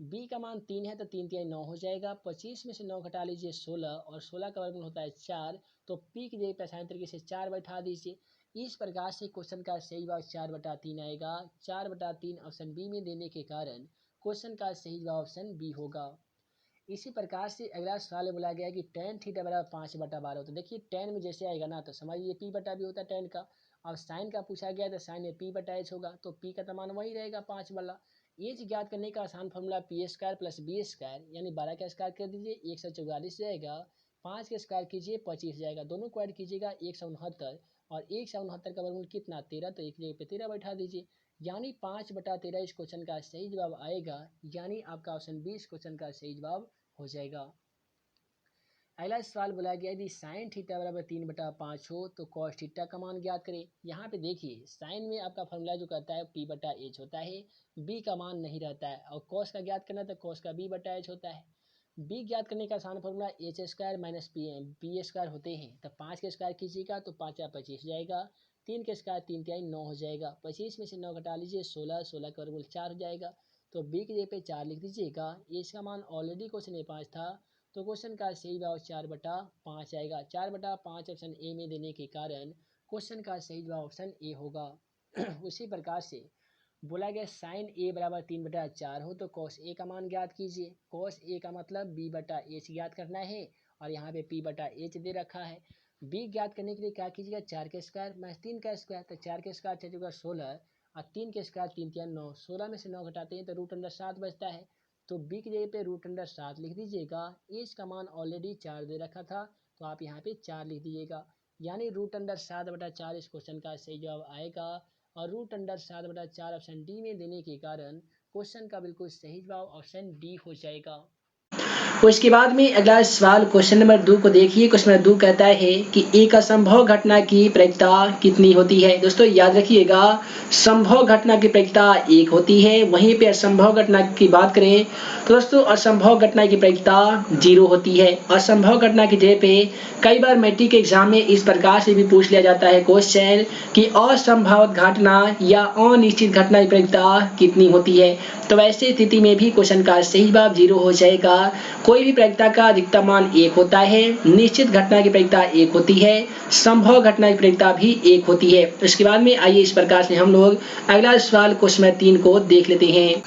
[SPEAKER 1] बी का मान 3 है तो 3 3 9 हो जाएगा। 25 में से 9 घटा लीजिए 16, और 16 का वर्गमूल होता है 4, तो पी की जगह पे आसान तरीके से 4 बैठा दीजिए। इस प्रकार से क्वेश्चन का सही जवाब 4/3 आएगा। 4/3 ऑप्शन बी में देने के कारण क्वेश्चन का सही जवाब ऑप्शन बी होगा। इसी प्रकार से अगला सवाल बोला गया है कि tan थीटा बराबर 5/12। तो देखिए tan में जैसे आएगा ना तो समझिए p बटा भी होता है tan का। अब साइन का पूछा गया तो साइन में p बटा एच होगा, तो p का मान वही रहेगा 5 वाला। एच ज्ञात करने का आसान formula P square plus B square, यानी 12 का स्क्वायर कर दीजिए 144 जाएगा। 5 का स्क्वायर कीजिए 25 जाएगा, दोनों को ऐड कीजिएगा 169, और 169 का वर्गमूल कितना 13, तो एक जगह पे 13 बैठा दीजिए, यानी 5/13 इस क्वेश्चन का सही जवाब आएगा। यानी आपका ऑप्शन बी इस क्वेश्चन का सही जवाब हो जाएगा। अगला सवाल बोला गया यदि साइन थीटा बराबर 3/5 हो तो कॉस थीटा का मान ज्ञात करें। यहाँ पे देखिए साइन में आपका फॉर्मूला जो कहता है p/h होता है, b का मान नहीं रहता है, और कॉस का ज्ञात करना तो कॉस का b/h होता है। b ज्ञात करने का आसान formula H square minus P square होते हैं। तो 5 के स्क्वायर कीजिएगा तो 5 25 जाएगा। 3 के स्क्वायर 3 3 9 हो जाएगा। 25 में से 9 घटा लीजिए 16, 16 का वर्गमूल 4 हो जाएगा, तो b की जगह पे 4 लिख दीजिएगा। इसका मान ऑलरेडी क्वेश्चन में 5 था, तो क्वेश्चन का सही जवाब 4/5 आएगा। 4/5 ऑप्शन ए में देने के कारण क्वेश्चन का सही जवाब ऑप्शन ए होगा। उसी प्रकार से बोला गया साइन ए बराबर 3/4 हो तो कॉस ए का मान ज्ञात कीजिए। कॉस ए का मतलब b/h ज्ञात करना है, और यहाँ पे p/h दे रखा है। b ज्ञात करने के लिए क्या कीजिएगा 4 के स्क्वायर माइनस 3 का स्क्वायर, तो 4 के स्क्वायर चलेगा 16, और 3 के स्क्वायर 3 3 9, 16 में से 9 घटाते हैं तो √7 बचता है, तो b की जगह पे √7 लिख दीजिएगा। एच का मान ऑलरेडी 4 दे रखा था, तो आप यहाँ पे 4 लिख दीजिएगा, यानी √7/4 इस क्वेश्चन का सही जवाब आएगा। और √7/4 ऑप्शन डी में देने के कारण क्वेश्चन का बिल्कुल सही जवाब ऑप्शन डी हो जाएगा। उसके बाद में अगला सवाल क्वेश्चन नंबर 2 को देखिए। क्वेश्चन नंबर 2 कहता है कि एक असंभव घटना की प्रायिकता कितनी होती है। दोस्तों याद रखिएगा, संभव घटना की प्रायिकता 1 होती है, वहीं पे असंभव घटना की बात करें तो दोस्तों असंभव घटना की प्रायिकता 0 होती है। असंभव घटना की जगह पे कई बार मैट्रिक एग्जाम में इस प्रकार से भी पूछ लिया जाता है क्वेश्चन कि असंभव घटना या अनिश्चित घटना की प्रायिकता कितनी होती है। तो वैसे स्थिति में भी क्वेश्चन का सही जवाब 0 हो जाएगा। कोई भी प्रायिकता का अधिकतम मान 1 होता है, निश्चित घटना की प्रायिकता 1 होती है, संभव घटना की प्रायिकता भी 1 होती है। उसके बाद में आइए इस प्रकार से हम लोग अगला सवाल क्वेश्चन नंबर 3 को देख लेते हैं।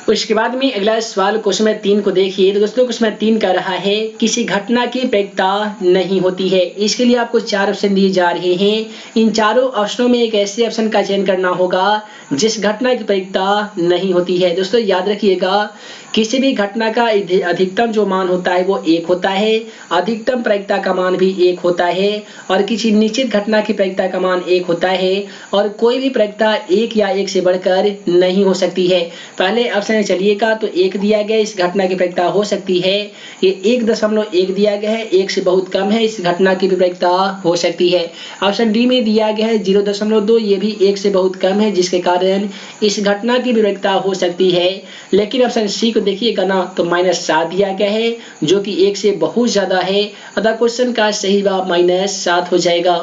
[SPEAKER 1] उसके बाद में अगला सवाल क्वेश्चन नंबर 3 को देखिए। तो दोस्तों क्वेश्चन नंबर 3 कह रहा है किसी घटना की प्रायिकता नहीं होती है। इसके लिए आपको 4 ऑप्शन दिए जा रहे हैं। इन चारों ऑप्शनों में एक ऐसे ऑप्शन का चयन करना होगा जिस घटना की प्रायिकता नहीं होती है। दोस्तों याद रखिएगा, किसी भी घटना का अधिकतम जो मान होता है वो 1 होता है, अधिकतम प्रायिकता का मान भी 1 होता है, और किसी निश्चित घटना की प्रायिकता का मान 1 होता है, और कोई भी प्रायिकता 1 या 1 से बढ़कर नहीं हो सकती है। पहले ऑप्शन में चलिएगा तो 1 दिया गया, इस घटना की प्रायिकता हो सकती है। ये 1.1 दिया गया है, 1 से बहुत कम है, इस घटना की भी प्रायिकता हो सकती है। ऑप्शन डी में दिया गया है 0.2, ये भी 1 से बहुत कम है, जिसके कारण इस घटना की भी प्रायिकता हो सकती है। लेकिन ऑप्शन सी को देखिएगा ना तो -7 दिया गया है, जो कि 1 से बहुत ज्यादा है, अतः क्वेश्चन का सही जवाब -7 हो जाएगा।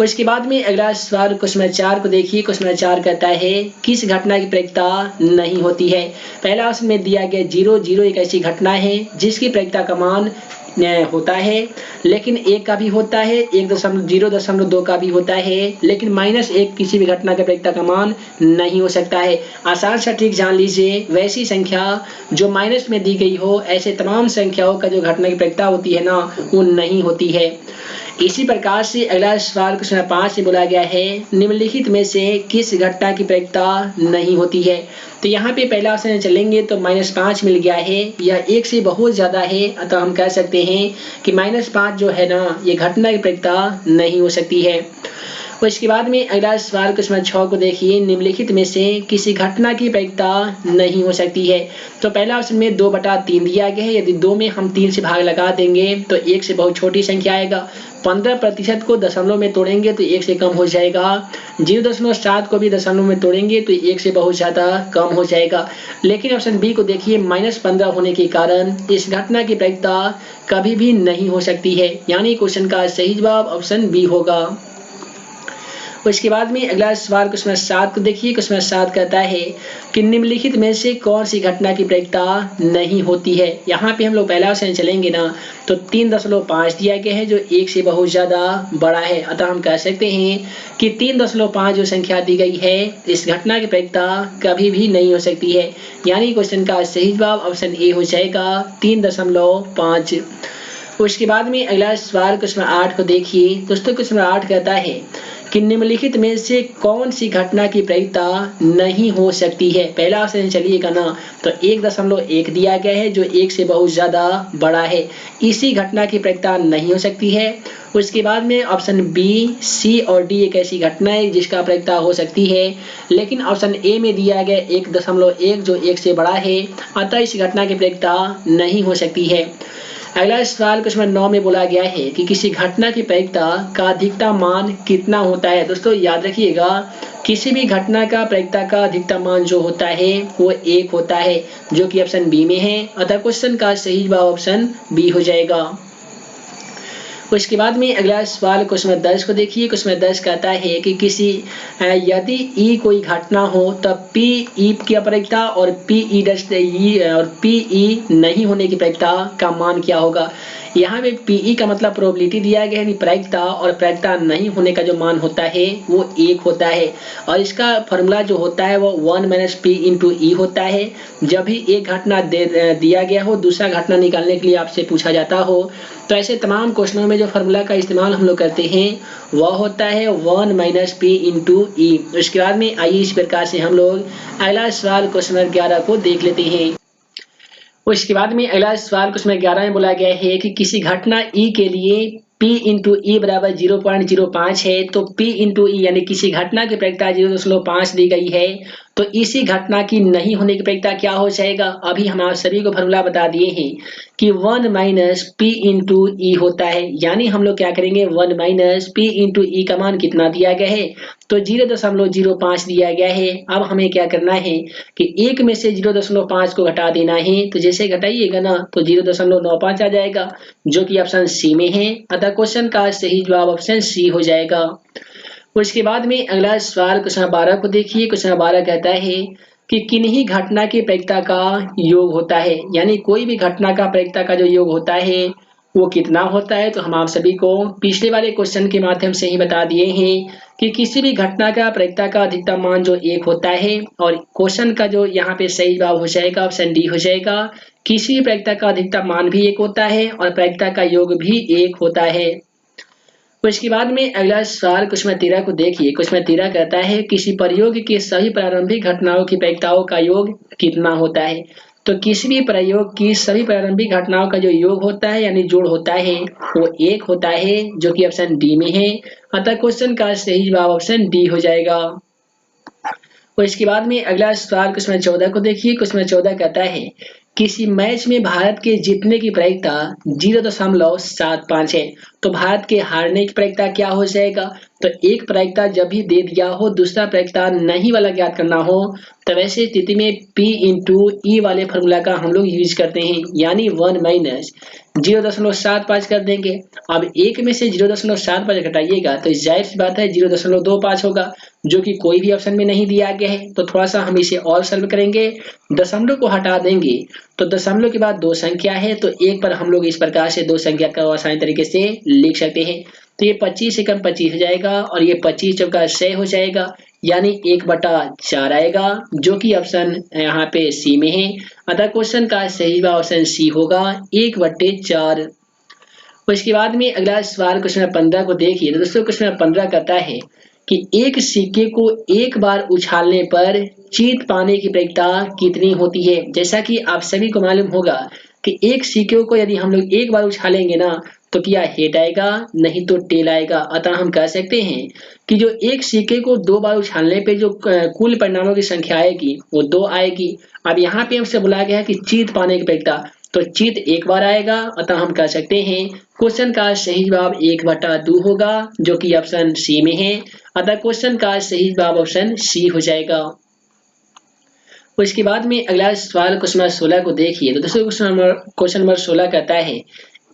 [SPEAKER 1] उसके बाद में अगला सवाल क्वेश्चन नंबर 4 को देखिए। क्वेश्चन नंबर 4 कहता है किस घटना की प्रायिकता नहीं होती है। पहला ऑप्शन में दिया गया 0 एक ऐसी घटना है जिसकी प्रायिकता का मान होता है, लेकिन 1 का भी होता है, 0.2 का भी होता है, लेकिन -1 किसी भी घटना की प्रायिकता का मान नहीं हो सकता है। आसान सा ट्रिक जान लीजिए, वैसी संख्या जो माइनस में दी गई हो, ऐसे तमाम संख्याओं का जो घटना की प्रायिकता होती है ना, वो नहीं होती है। इसी प्रकार से अगला सवाल क्वेश्चन नंबर 5 से बोला गया है निम्नलिखित में से किस घटना की प्रायिकता नहीं होती है। तो यहाँ पे पहला ऑप्शन चलेंगे तो -5 मिल गया है, यह 1 से बहुत ज्यादा है, अतः हम कह सकते हैं कि -5 जो है ना, ये घटना की प्रायिकता नहीं हो सकती है। उसके बाद में अगला सवाल क्वेश्चन 6 को देखिए, निम्नलिखित में से किसी घटना की प्रायिकता नहीं हो सकती है। तो पहला ऑप्शन में 2/3 दिया गया है। यदि 2 में हम 3 से भाग लगा देंगे तो 1 से बहुत छोटी संख्या आएगा। 15% को दशमलव में तोड़ेंगे तो 1 से कम हो जाएगा। 0.7 को भी दशमलव में तोड़ेंगे तो 1 से बहुत ज़्यादा कम हो जाएगा। लेकिन ऑप्शन बी को देखिए, -15 होने के कारण इस घटना की प्रायिकता कभी भी नहीं हो सकती है, यानी क्वेश्चन का सही जवाब ऑप्शन बी होगा। उसके बाद में अगला सवाल क्वेश्चन 7 को देखिए। क्वेश्चन 7 कहता है कि निम्नलिखित में से कौन सी घटना की प्रायिकता नहीं होती है। यहाँ पे हम लोग पहला ऑप्शन चलेंगे ना तो 3.5 दिया गया है जो 1 से बहुत ज़्यादा बड़ा है। अतः हम कह सकते हैं कि 3.5 जो संख्या दी गई है इस घटना की प्रायिकता कभी भी नहीं हो सकती है, यानी क्वेश्चन का सही जवाब ऑप्शन ए हो जाएगा 3.5। उसके बाद में अगला सवाल क्वेश्चन 8 को देखिए। दोस्तों क्वेश्चन 8 कहता है कि निम्नलिखित में से कौन सी घटना की प्रायिकता नहीं हो सकती है। पहला ऑप्शन चलिएगा ना तो 1.1 दिया गया है जो 1 से बहुत ज़्यादा बड़ा है, इसी घटना की प्रायिकता नहीं हो सकती है। उसके बाद में ऑप्शन बी, सी और डी एक ऐसी घटना है जिसका प्रायिकता हो सकती है, लेकिन ऑप्शन ए में दिया गया 1.1 जो 1 से बड़ा है, अतः इस घटना की प्रायिकता नहीं हो सकती है। अगला सवाल क्वेश्चन 9 में बोला गया है कि किसी घटना की प्रायिकता का अधिकतम मान कितना होता है। दोस्तों याद रखिएगा, किसी भी घटना का प्रायिकता का अधिकतम मान जो होता है वो 1 होता है, जो कि ऑप्शन बी में है। अतः क्वेश्चन का सही जवाब ऑप्शन बी हो जाएगा। उसके बाद में अगला सवाल क्वेश्चन 10 को देखिए। क्वेश्चन 10 कहता है कि किसी यदि ई कोई घटना हो तब पी ई की प्रायिकता और पी ई नहीं होने की प्रायिकता का मान क्या होगा। यहाँ पे पीई का मतलब प्रोबेबिलिटी दिया गया है, प्रायिकता, और प्रायिकता नहीं होने का जो मान होता है वो 1 होता है, और इसका फॉर्मूला जो होता है वो 1 - p × e होता है। जब भी एक घटना दिया गया हो, दूसरा घटना निकालने के लिए आपसे पूछा जाता हो, तो ऐसे तमाम क्वेश्चनों में जो फॉर्मूला का इस्तेमाल हम लोग करते हैं वह होता है 1 - p × e। उसके बाद में आइए इस प्रकार से हम लोग अगला सवाल क्वेश्चन 11 को देख लेते हैं। उसके बाद में अगला सवाल क्वेश्चन 11 में बोला गया है कि किसी घटना ई के लिए P × E बराबर 0.05 है, तो P × E यानी किसी घटना की प्रायिकता 0.5 दी गई है, तो इसी घटना की नहीं होने की प्रायिकता क्या हो जाएगा। अभी हम आप सभी को फॉर्मूला बता दिए हैं कि 1 - p × E होता है, यानी हम लोग क्या करेंगे 1 - p × E का मान कितना दिया गया है तो 0.05 दिया गया है। अब हमें क्या करना है कि 1 में से 0.5 को घटा देना है, तो जैसे घटाइएगा ना तो 0.95 आ जाएगा, जो कि ऑप्शन सी में है। अतः क्वेश्चन का सही जवाब ऑप्शन सी हो जाएगा। उसके बाद में अगला सवाल क्वेश्चन 12 को देखिए। क्वेश्चन 12 कहता है कि किन्हीं घटना की प्रायिकता का योग होता है, यानी कोई भी घटना का प्रायिकता का जो योग होता है वो कितना होता है। तो हम आप सभी को पिछले वाले क्वेश्चन के माध्यम से ही बता दिए हैं कि किसी भी घटना का प्रायिकता का अधिकतम मान जो 1 होता है, और क्वेश्चन का जो यहाँ पे सही जवाब हो जाएगा ऑप्शन डी हो जाएगा। किसी भी प्रायिकता का अधिकतम मान भी 1 होता है और प्रायिकता का योग भी 1 होता है। उसके बाद में अगला सवाल क्वेश्चन 13 को देखिए। क्वेश्चन 13 कहता है किसी प्रयोग के सभी प्रारंभिक घटनाओं की प्रायिकताओं का योग कितना होता है। तो किसी भी प्रयोग की सभी प्रारंभिक घटनाओं का जो योग होता है यानी जोड़ होता है वो 1 होता है, जो कि ऑप्शन डी में है। अतः क्वेश्चन का सही जवाब ऑप्शन डी हो जाएगा। और इसके बाद में अगला सवाल क्वेश्चन 14 को देखिए। क्वेश्चन 14 कहता है किसी मैच में भारत के जीतने की प्रायिकता 0.75 है, तो भारत के हारने की प्रायिकता क्या हो जाएगा। तो एक प्रायिकता जब भी दे दिया हो, दूसरा प्रायिकता नहीं वाला ज्ञात करना हो, तो वैसे स्थिति में P × E वाले फॉर्मूला का हम लोग यूज करते हैं, यानी 1 - 0.75 कर देंगे। अब 1 में से 0.75 घटाइएगा तो जाहिर सी बात है 0.25 होगा, जो कि कोई भी ऑप्शन में नहीं दिया गया है। तो थोड़ा सा हम इसे और सॉल्व करेंगे, दशमलव को हटा देंगे तो दशमलव के बाद 2 संख्या है, तो 1 पर हम लोग इस प्रकार से 2 संख्या का आसानी तरीके से लिख सकते हैं। तो ये 25 से कम 25 हो जाएगा और ये 25 चौका 100 हो जाएगा, यानी 1/4 आएगा, जो कि ऑप्शन यहाँ पे सी में है। अतः क्वेश्चन का सही जवाब ऑप्शन सी होगा 1/4। उसके बाद में अगला सवाल क्वेश्चन 15 को देखिए। तो दोस्तों क्वेश्चन 15 कहता है कि एक सिक्के को एक बार उछालने पर जीत पाने की प्रायिकता कितनी होती है। जैसा कि आप सभी को मालूम होगा कि एक सिक्के को यदि हम लोग एक बार उछालेंगे ना
[SPEAKER 2] तो क्या हेड आएगा, नहीं तो टेल आएगा। अतः हम कह सकते हैं कि जो एक सिक्के को 2 बार उछालने पे जो कुल परिणामों की संख्या आएगी वो 2 आएगी। अब यहाँ पे हमसे बोला गया है कि जीत पाने की प्रतियोगिता, तो जीत एक बार आएगा। अतः हम कह सकते हैं क्वेश्चन का सही जवाब 1/2 होगा, जो कि ऑप्शन सी में है। अतः क्वेश्चन का सही जवाब ऑप्शन सी हो जाएगा। उसके बाद में अगला सवाल क्वेश्चन नंबर 16 को देखिए। तो दोस्तों क्वेश्चन नंबर 16 कहता है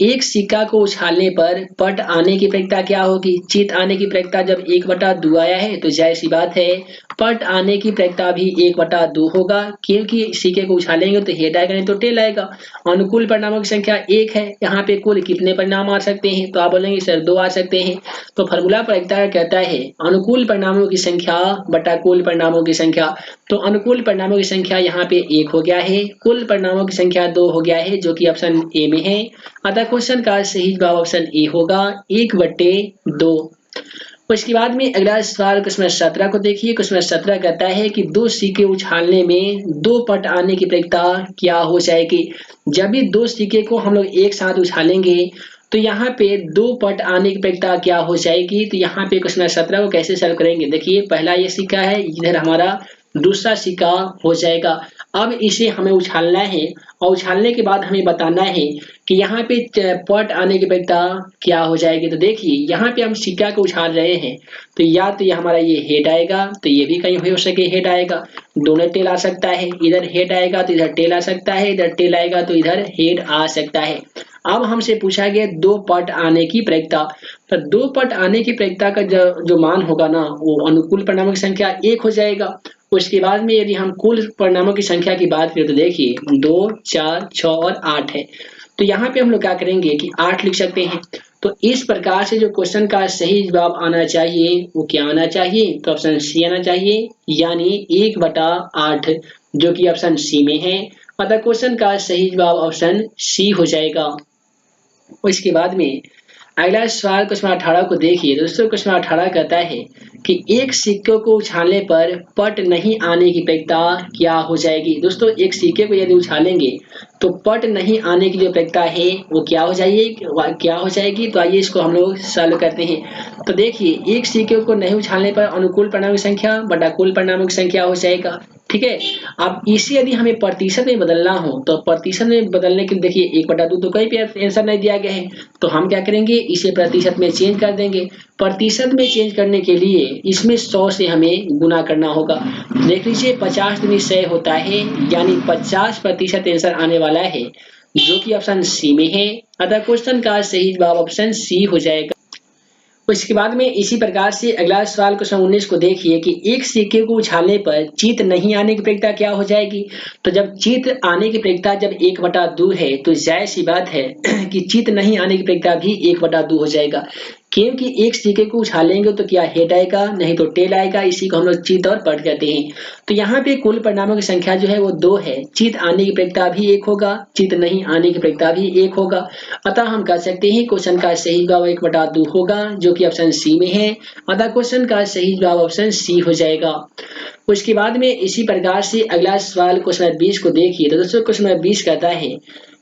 [SPEAKER 2] एक सिक्का को उछालने पर पट आने की प्रतियोगिता क्या होगी। जीत आने की प्रतियोगिता जब 1/2 आया है तो जाहिर सी बात है पट आने की प्रतियोगिता भी 1/2 होगा, क्योंकि सिक्के को उछालेंगे तो हेड आएगा नहीं तो टेल आएगा। अनुकूल परिणामों की संख्या 1 है, यहाँ पे कुल कितने परिणाम आ सकते हैं, तो आप बोलेंगे सर 2 आ सकते हैं। तो फॉर्मूला प्रतियोगिता कहता है अनुकूल परिणामों की संख्या बटा कुल परिणामों की संख्या। तो अनुकूल परिणामों की संख्या यहाँ पे 1 हो गया है, कुल परिणामों की संख्या 2 हो गया है, जो कि ऑप्शन ए में है। अतः क्वेश्चन का सही जवाब ऑप्शन ए होगा 1/2। उसके बाद में अगला सवाल क्वेश्चन 17 को देखिए। क्वेश्चन 17 कहता है कि 2 सिक्के उछालने में 2 पट आने की प्रतियोगिता क्या हो जाएगी। जब भी 2 सिक्के को हम लोग एक साथ उछालेंगे तो यहाँ पे 2 पट आने की प्रतियोगिता क्या हो जाएगी। तो यहाँ पे क्वेश्चन 17 को कैसे सॉल्व करेंगे, देखिए पहला ये सिक्का है, इधर हमारा दूसरा सिक्का हो जाएगा। अब इसे हमें उछालना है और उछालने के बाद हमें बताना है कि यहाँ पे पट आने की प्रतियोगिता क्या हो जाएगी। तो देखिए यहाँ पे हम सिक्का को उछाल रहे हैं, तो या तो ये हमारा ये हेड आएगा, तो ये भी कहीं हो सके हेड आएगा, दोनों टेल आ सकता है। इधर हेड आएगा तो इधर टेल आ सकता है, इधर टेल आएगा तो इधर हेड आ सकता है। अब हमसे पूछा गया 2 पट आने की प्रतियोगिता, तो 2 पट आने की प्रतियोगिता का जो मान होगा ना वो अनुकूल परिणामों की संख्या 1 हो जाएगा। उसके बाद में यदि हम कुल परिणामों की संख्या की बात करें तो देखिए 2, 4, 6 और 8 है। तो यहाँ पे हम लोग क्या करेंगे कि 8 लिख सकते हैं। तो इस प्रकार से जो क्वेश्चन का सही जवाब आना चाहिए वो क्या आना चाहिए, तो ऑप्शन सी आना चाहिए, यानी 1/8, जो कि ऑप्शन सी में है। अतः क्वेश्चन का सही जवाब ऑप्शन सी हो जाएगा। उसके बाद में अगला सवाल क्वेश्चन 18 को देखिए। दोस्तों क्वेश्चन 18 कहता है कि एक सिक्के को उछालने पर पट नहीं आने की प्रतियोगिता क्या हो जाएगी। दोस्तों एक सिक्के को यदि उछालेंगे तो पट नहीं आने की जो प्रतियोगिता है वो क्या हो जाएगी। तो आइए इसको हम लोग सॉल्व करते हैं। तो देखिए एक सिक्के को नहीं उछालने पर अनुकूल परिणामों की संख्या बटा कुल परिणामों की संख्या हो जाएगा, ठीक है। अब इसे यदि हमें प्रतिशत में बदलना हो तो प्रतिशत में बदलने के लिए देखिए 1/2 तो कहीं पे आंसर नहीं दिया गया है, तो हम क्या करेंगे इसे प्रतिशत में चेंज कर देंगे। प्रतिशत में चेंज करने के लिए इसमें 100 से हमें गुना करना होगा। देख लीजिए 50 दूनी 100 होता है, यानी 50% आंसर आने वाला है, जो कि ऑप्शन सी में है। अतः क्वेश्चन का सही जवाब ऑप्शन सी हो जाएगा। उसके बाद में इसी प्रकार से अगला सवाल क्वेश्चन 19 को देखिए कि एक सिक्के को उछालने पर जीत नहीं आने की प्रतियोगिता क्या हो जाएगी। तो जब जीत आने की प्रतियोगिता जब 1/2 है तो जाहिर सी बात है कि जीत नहीं आने की प्रतियोगिता भी 1/2 हो जाएगा, क्योंकि एक सिक्के को उछालेंगे तो क्या हेड आएगा नहीं तो टेल आएगा। इसी को हम लोग जीत और पट कहते हैं। तो यहाँ पे कुल परिणामों की संख्या जो है वो 2 है, जीत आने की प्रतियोगिता भी 1 होगा, जीत नहीं आने की प्रतियोगिता भी 1 होगा। अतः हम कह सकते हैं क्वेश्चन का सही जवाब 1/2 होगा, जो कि ऑप्शन सी में है। अतः क्वेश्चन का सही जवाब ऑप्शन सी हो जाएगा। उसके बाद में इसी प्रकार से अगला सवाल क्वेश्चन 20 को देखिए। तो दोस्तों क्वेश्चन 20 कहता है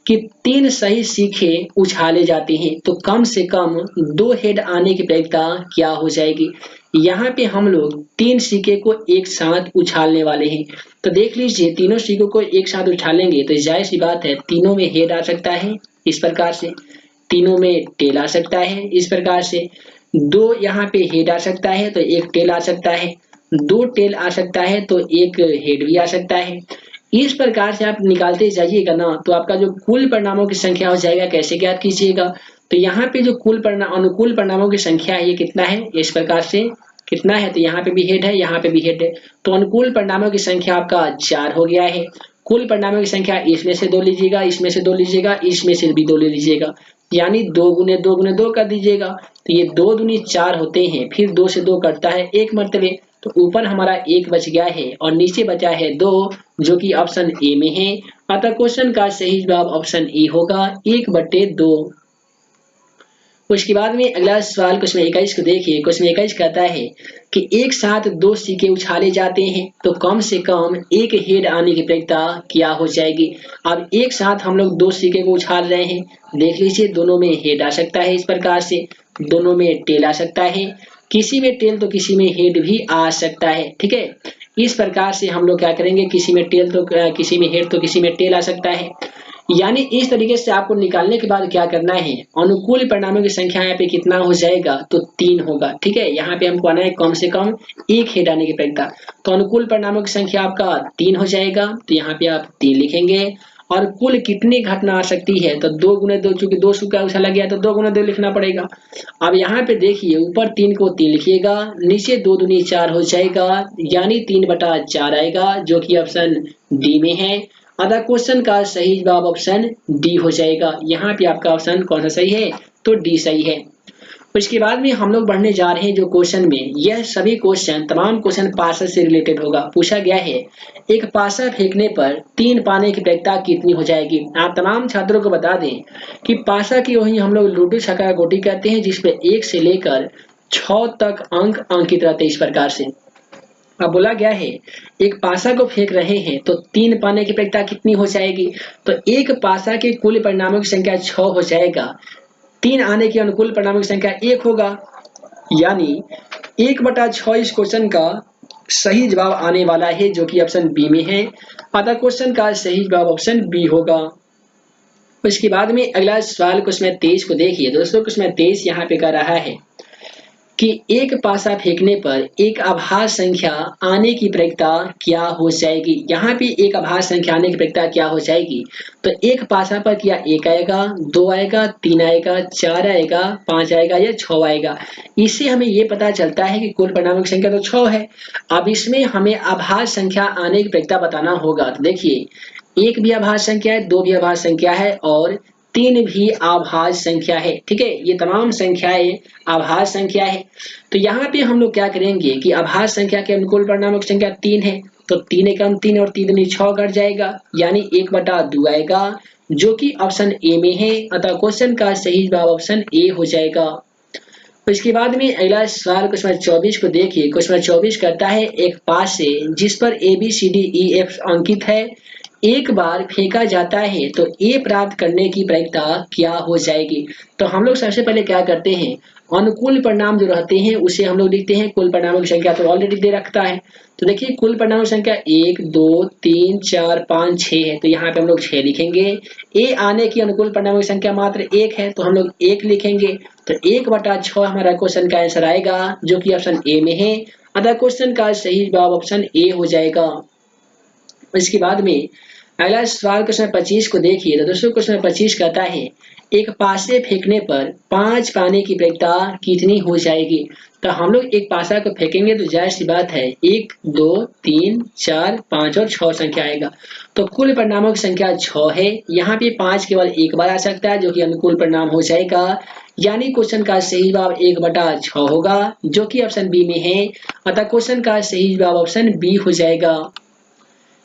[SPEAKER 2] कि 3 सही सिक्के उछाले जाते हैं तो कम से कम 2 हेड आने की प्रतियोगिता क्या हो जाएगी। यहाँ पे हम लोग 3 सिक्के को एक साथ उछालने वाले हैं। तो देख लीजिए तीनों सिक्कों को एक साथ उछालेंगे तो जाहिर सी बात है तीनों में हेड आ सकता है, इस प्रकार से तीनों में टेल आ सकता है, इस प्रकार से 2 यहाँ पे हेड आ सकता है तो एक टेल आ सकता है, 2 टेल आ सकता है तो एक हेड भी आ सकता है। इस प्रकार से आप निकालते जाइएगा ना तो आपका जो कुल परिणामों की संख्या हो जाएगा, कैसे ज्ञात कीजिएगा। तो यहाँ पे जो कुल परिणाम अनुकूल परिणामों की संख्या है ये कितना है, इस प्रकार से कितना है, तो यहाँ पे भी हेड है यहाँ पे भी हेड है, तो अनुकूल परिणामों की संख्या आपका 4 हो गया है। कुल परिणामों की संख्या इसमें से 2 लीजिएगा, इसमें से 2 लीजिएगा, इसमें से भी 2 ले लीजिएगा, यानी 2 गुने 2 गुने 2 कर दीजिएगा। तो ये 2 दूनी 4 होते हैं, फिर 2 से 2 कटता है एक मरतबे, तो ऊपर हमारा 1 बच गया है और नीचे बचा है 2, जो कि ऑप्शन ए में है। अतः क्वेश्चन का सही जवाब ऑप्शन ए होगा 1/2। उसके बाद में अगला सवाल क्वेश्चन 21 को देखिए। क्वेश्चन 21 कहता है कि एक साथ 2 सिक्के उछाले जाते हैं तो कम से कम एक हेड आने की प्रवृत्ति क्या हो जाएगी। अब एक साथ हम लोग 2 सिक्के को उछाल रहे हैं, देख लीजिए दोनों में हेड आ सकता है, इस प्रकार से दोनों में टेल आ सकता है, किसी में टेल तो किसी में हेड भी आ सकता है। ठीक है, इस प्रकार से हम लोग क्या करेंगे, किसी में टेल तो किसी में हेड तो किसी में टेल आ सकता है। यानी इस तरीके से आपको निकालने के बाद क्या करना है, अनुकूल परिणामों की संख्या यहाँ पे कितना हो जाएगा, तो 3 होगा। ठीक है, यहाँ पे हमको आना है कम से कम एक हेड आने की प्रवृत्ति, तो अनुकूल परिणामों की संख्या आपका 3 हो जाएगा। तो यहाँ पे आप 3 लिखेंगे। और कुल कितनी घटना आ सकती है, तो 2 गुने 2, चूंकि 2 सिक्का उछाला गया तो 2 गुने 2 लिखना पड़ेगा। अब यहाँ पे देखिए ऊपर 3 को 3 लिखिएगा, नीचे 2 दूनी 4 हो जाएगा, यानी 3/4 आएगा, जो कि ऑप्शन डी में है। अतः क्वेश्चन का सही जवाब ऑप्शन डी हो जाएगा। यहाँ पे आपका ऑप्शन कौन सा सही है, तो डी सही है। उसके बाद में हम लोग बढ़ने जा रहे हैं जो क्वेश्चन में, यह सभी क्वेश्चन तमाम क्वेश्चन पासा से रिलेटेड होगा। पूछा गया है एक पासा फेंकने पर 3 पाने की प्रवृत्ति कितनी हो जाएगी। आप तमाम छात्रों को बता दें कि पासा की वही हम लोग लूडो छक्का गोटी कहते हैं, जिसपे 1 से लेकर 6 तक अंक अंकित रहते हैं इस प्रकार से। अब बोला गया है एक पासा को फेंक रहे हैं तो 3 पाने की प्रवृत्ति कितनी हो जाएगी, तो एक पासा के कुल परिणामों की संख्या 6 हो जाएगा, 3 आने के अनुकूल परिणामों की संख्या 1 होगा, यानी 1/6 इस क्वेश्चन का सही जवाब आने वाला है, जो कि ऑप्शन बी में है। अतः क्वेश्चन का सही जवाब ऑप्शन बी होगा। उसके बाद में अगला सवाल क्वेश्चन 23 को देखिए दोस्तों। क्वेश्चन 23 यहाँ पे कह रहा है कि एक पासा फेंकने पर एक आभास संख्या आने की प्रवृत्ति क्या हो जाएगी। यहाँ पे एक आभास संख्या आने की प्रवृत्ति क्या हो जाएगी, तो एक पासा पर क्या 1 आएगा, 2 आएगा, 3 आएगा, 4 आएगा, 5 आएगा या 6 आएगा। इससे हमें ये पता चलता है कि कुल परिणामों की संख्या तो 6 है। अब इसमें हमें आभास संख्या आने की प्रवृत्ति बताना होगा। तो देखिए 1 भी आभास संख्या है, 2 भी आभास संख्या है और 3 भी आभास संख्या है। ठीक है, ये तमाम संख्याएं आभास संख्या है। तो यहाँ पे हम लोग क्या करेंगे कि आभास संख्या के अनुकूल परिणामों की संख्या 3 है, तो 3 एकम 3 और 3 दूनी 6 कट जाएगा, यानी 1/2 आएगा, जो कि ऑप्शन ए में है। अतः क्वेश्चन का सही जवाब ऑप्शन ए हो जाएगा। इसके बाद में अगला सवाल क्वेश्चन 24 को देखिए। क्वेश्चन 24 कहता है एक पासे जिस पर ABCDEF अंकित है एक बार फेंका जाता है तो ए प्राप्त करने की प्रवृत्ति क्या हो जाएगी। तो हम लोग सबसे पहले क्या करते हैं, अनुकूल परिणाम जो रहते हैं उसे हम लोग लिखते हैं, कुल परिणामों की संख्या तो ऑलरेडी दे रखता है। तो देखिए कुल परिणामों की संख्या 1 2 3 4 5 6 है, तो यहाँ पे हम लोग 6 लिखेंगे। ए आने की अनुकूल परिणामों की संख्या मात्र 1 है, तो हम लोग 1 लिखेंगे। तो 1/6 हमारा क्वेश्चन का आंसर आएगा, जो कि ऑप्शन ए में है। अतः क्वेश्चन का सही जवाब ऑप्शन ए हो जाएगा। इसके बाद में अगला सवाल क्वेश्चन 25 को देखिए। तो दोस्तों क्वेश्चन 25 कहता है एक पासे फेंकने पर 5 पाने की प्रवृत्ति कितनी हो जाएगी। तो हम लोग एक पासा को फेंकेंगे तो जाहिर सी बात है 1 2 3 4 5 और 6 संख्या आएगा, तो कुल परिणामों की संख्या 6 है। यहाँ पे 5 केवल एक बार आ सकता है, जो कि अनुकूल परिणाम हो जाएगा, यानी क्वेश्चन का सही जवाब 1/6 होगा, जो कि ऑप्शन बी में है। अतः क्वेश्चन का सही जवाब ऑप्शन बी हो जाएगा।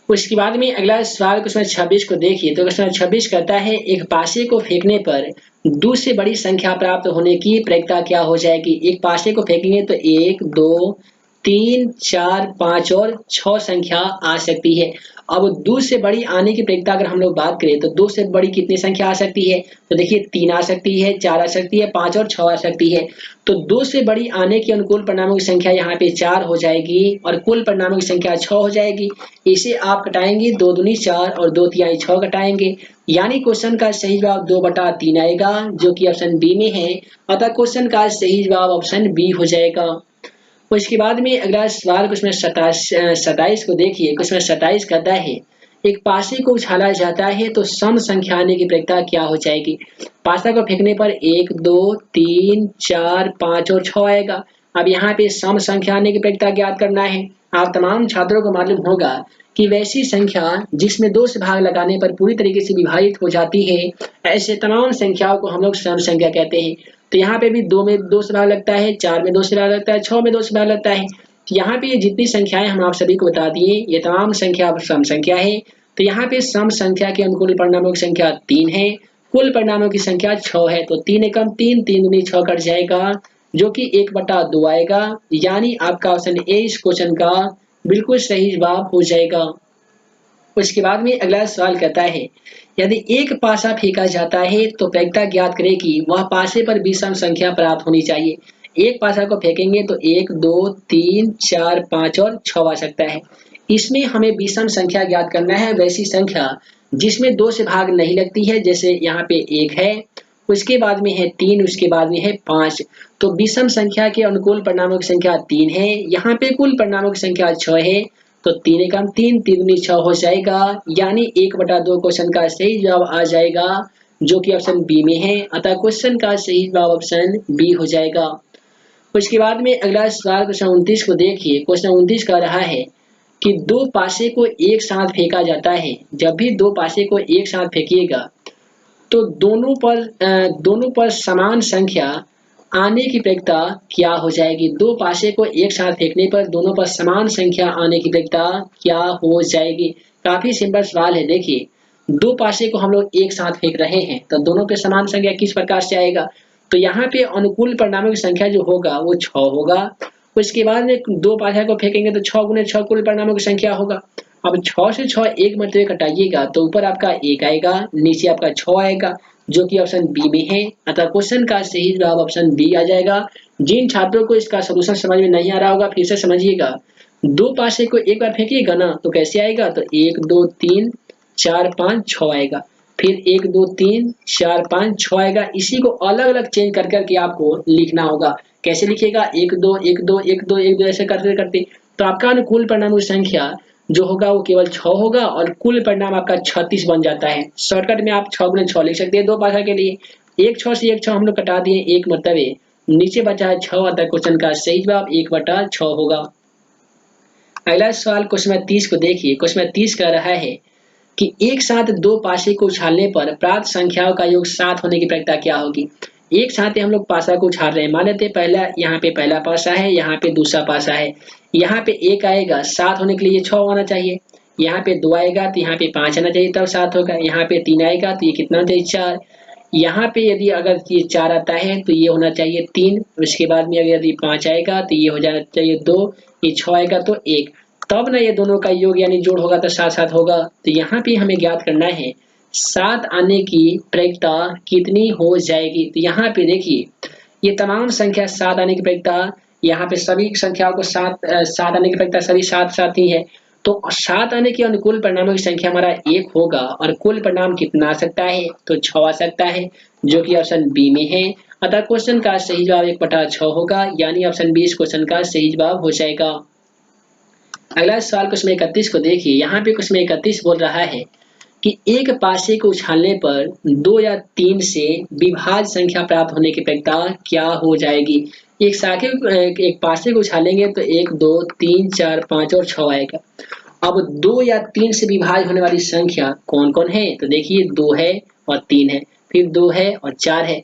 [SPEAKER 2] उसके बाद में अगला सवाल क्वेश्चन 26 को देखिए। तो क्वेश्चन 26 कहता है एक पासे को फेंकने पर 2 से बड़ी संख्या प्राप्त होने की प्रवृत्ति क्या हो जाएगी। एक पासे को फेंकेंगे तो 1 2 3 4 5 और 6 संख्या आ सकती है। अब 2 से बड़ी आने की प्रवृत्ति अगर हम लोग बात करें तो 2 से बड़ी कितनी संख्या आ सकती है, तो देखिए 3 आ सकती है, 4 आ सकती है, 5 और 6 आ सकती है। तो 2 से बड़ी आने की अनुकूल परिणामों की संख्या यहाँ पे 4 हो जाएगी और कुल परिणामों की संख्या 6 हो जाएगी। इसे आप कटाएंगे, 2 दूनी 4 और 2 तिहाई 6 कटाएंगे, यानी क्वेश्चन का सही जवाब 2/3 आएगा, जो कि ऑप्शन बी में है। अतः क्वेश्चन का सही जवाब ऑप्शन बी हो जाएगा। उसके बाद में अगला सवाल क्वेश्चन 27 को देखिए। क्वेश्चन 27 कहता है एक पासे को उछाला जाता है तो सम संख्या आने की प्रवृत्ति क्या हो जाएगी। पासा को फेंकने पर 1 2 3 4 5 और 6 आएगा। अब यहाँ पे सम संख्या आने की प्रवृत्ति ज्ञात करना है। आप तमाम छात्रों को मालूम होगा कि वैसी संख्या जिसमें 2 से भाग लगाने पर पूरी तरीके से विभाजित हो जाती है, ऐसे तमाम संख्याओं को हम लोग सम संख्या कहते हैं। तो यहाँ पे भी 2 में 2 से भाग लगता है, 4 में 2 से भाग लगता है, 6 में 2 से भाग लगता है। यहाँ पे जितनी संख्याएं हम आप सभी को बता दिए, ये तमाम संख्या सम संख्या है। तो यहाँ पे सम संख्या के अनुकूल परिणामों की संख्या 3 है, कुल परिणामों की संख्या 6 है, तो 3 एकम 3, 3 दूनी 6 कट जाएगा, जो कि 1/2 आएगा। यानी आपका ऑप्शन ए इस क्वेश्चन का बिल्कुल सही जवाब हो जाएगा। उसके बाद में अगला सवाल कहता है, यदि एक पासा फेंका जाता है तो प्रायिकता ज्ञात करें कि वह पासे पर विषम संख्या प्राप्त होनी चाहिए। एक पासा को फेंकेंगे तो 1, 2, 3, 4, 5 और 6 आ सकता है। इसमें हमें विषम संख्या ज्ञात करना है, वैसी संख्या जिसमें 2 से भाग नहीं लगती है, जैसे यहाँ पे 1 है, उसके बाद में है 3, उसके बाद में है 5। तो विषम संख्या के अनुकूल परिणामों की संख्या 3 है, यहाँ पे कुल परिणामों की संख्या 6 है, तो 3 एकम 3, 3 दूनी 6 हो जाएगा। यानी 1/2 क्वेश्चन का सही जवाब आ जाएगा, जो कि ऑप्शन बी में है। अतः क्वेश्चन का सही जवाब ऑप्शन बी हो जाएगा। उसके बाद में अगला सवाल क्वेश्चन 29 को देखिए। क्वेश्चन 29 कह रहा है कि 2 पासे को एक साथ फेंका जाता है। जब भी 2 पासे को एक साथ फेंकिएगा तो दोनों पर समान संख्या आने की प्रायिकता क्या हो जाएगी। 2 पासे को एक साथ फेंकने पर दोनों पर समान संख्या आने की प्रायिकता क्या हो जाएगी। काफी सिंपल सवाल है। देखिए, 2 पासे को हम लोग एक साथ फेंक रहे हैं, तो दोनों पे समान संख्या किस प्रकार से आएगा। तो यहाँ पे अनुकूल परिणामों की संख्या जो होगा वो 6 होगा। उसके बाद में 2 पासे को फेंकेंगे तो 6 गुने 6 कुल परिणामों की संख्या होगा। अब 6 से 6 एक मरतबे कटाइएगा तो ऊपर आपका 1 आएगा, नीचे आपका 6 आएगा, जो कि ऑप्शन बी में है। अतः क्वेश्चन का सही जवाब ऑप्शन बी आ जाएगा। जिन छात्रों को इसका सॉल्यूशन समझ में नहीं आ रहा होगा, फिर से समझिएगा। 2 पासे को एक बार फेंकिएगा ना तो कैसे आएगा, तो 1, 2, 3, 4, 5, 6 आएगा। फिर 1, 2, 3, 4, 5, 6 आएगा। इसी को अलग अलग चेंज कर करके आपको लिखना होगा। कैसे लिखिएगा, 1, 2, 1, 2, 1, 2, 1, 2 ऐसे करते करते तो आपका अनुकूल परिणामों की संख्या जो होगा वो केवल 6 होगा और कुल परिणाम आपका 36 बन जाता है। शॉर्टकट में आप 6 गुने 6 लिख सकते हैं 2 पासा के लिए। 1 6 से 1 6 हम लोग कटा दिए एक मरतबे, नीचे बचा है 6, आता क्वेश्चन का सही जवाब 1/6 होगा। अगला सवाल क्वेश्चन 30 को देखिए। क्वेश्चन 30 कह रहा है कि एक साथ 2 पासे को उछालने पर प्राप्त संख्याओं का योग 7 होने की प्रायिकता क्या होगी। एक साथ ही हम लोग पासा को उछाल रहे हैं। मान लेते हैं पहला यहाँ पे पहला पासा है, यहाँ पे दूसरा पासा है। यहाँ पे 1 आएगा, 7 होने के लिए 6 आना चाहिए। यहाँ पे 2 आएगा तो यहाँ पे 5 आना चाहिए, तब 7 होगा। यहाँ पे 3 आएगा तो ये कितना चाहिए, 4। यहाँ पे यदि अगर ये 4 आता है तो ये होना चाहिए 3। उसके बाद में अगर यदि 5 आएगा तो ये हो जाना चाहिए 2। ये 6 आएगा तो 1। तब ना ये दोनों का योग यानी जोड़ होगा तो 7 होगा। तो यहाँ पे हमें ज्ञात करना है 7 आने की प्रायिकता कितनी हो जाएगी। तो यहाँ पे देखिए, ये तमाम संख्या 7 आने की प्रायिकता, यहाँ पे सभी संख्याओं को 7 आने की प्रायिकता सभी 7 ही है। तो 7 आने के अनुकूल परिणामों की संख्या हमारा 1 होगा और कुल परिणाम कितना आ सकता है, तो 6 आ सकता है, जो कि ऑप्शन बी में है। अतः क्वेश्चन का सही जवाब 1/6 होगा, यानी ऑप्शन बी इस क्वेश्चन का सही जवाब हो जाएगा। अगला सवाल क्वेश्चन 31 को देखिए। यहाँ पे क्वेश्चन 31 बोल रहा है कि एक पासे को उछालने पर 2 या 3 से विभाज्य संख्या प्राप्त होने की प्रायिकता क्या हो जाएगी। एक पासे को उछालेंगे तो 1, 2, 3, 4, 5 और 6 आएगा। अब 2 या 3 से विभाज्य होने वाली संख्या कौन कौन है, तो देखिए 2 है और 3 है, फिर 2 है और 4 है,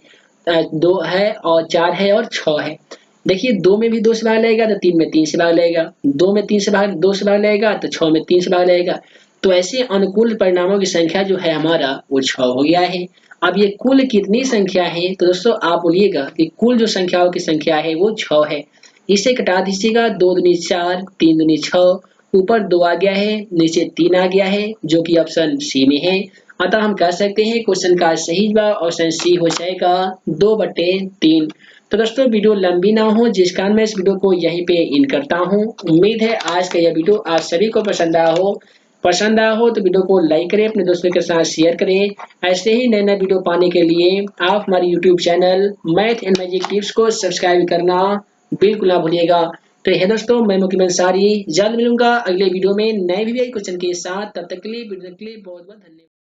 [SPEAKER 2] 2 है और 4 है और 6 है। देखिए 2 में भी 2 से भाग लगेगा तो 3 में 3 से भाग लगेगा, 2 में 2 से भाग लगेगा तो 6 में 3 से भाग लगेगा। तो ऐसे अनुकूल परिणामों की संख्या जो है हमारा वो 6 हो गया है। अब ये कुल कितनी संख्या है, तो दोस्तों आप बोलिएगा कि कुल जो संख्याओं की संख्या है वो 6 है। इसे कटा दीजिएगा, 2 दूनी 4, 3 दूनी 6, ऊपर 2 आ गया है, नीचे 3 आ गया है, जो कि ऑप्शन सी में है। अतः हम कह सकते हैं क्वेश्चन का सही जवाब ऑप्शन सी हो जाएगा 2/3। तो दोस्तों वीडियो लंबी ना हो, जिस कारण मैं इस वीडियो को यहीं पे इन करता हूँ। उम्मीद है आज का यह वीडियो आप सभी को पसंद आया हो तो वीडियो को लाइक करें, अपने दोस्तों के साथ शेयर करें। ऐसे ही नए नए वीडियो पाने के लिए आप हमारे YouTube channel math and magic tips को सब्सक्राइब करना बिल्कुल ना भूलिएगा। तो है दोस्तों, मैं मुकीम अंसारी जल्द मिलूंगा अगले वीडियो में नए क्वेश्चन के साथ। तब तक के लिए वीडियो के लिए बहुत बहुत धन्यवाद।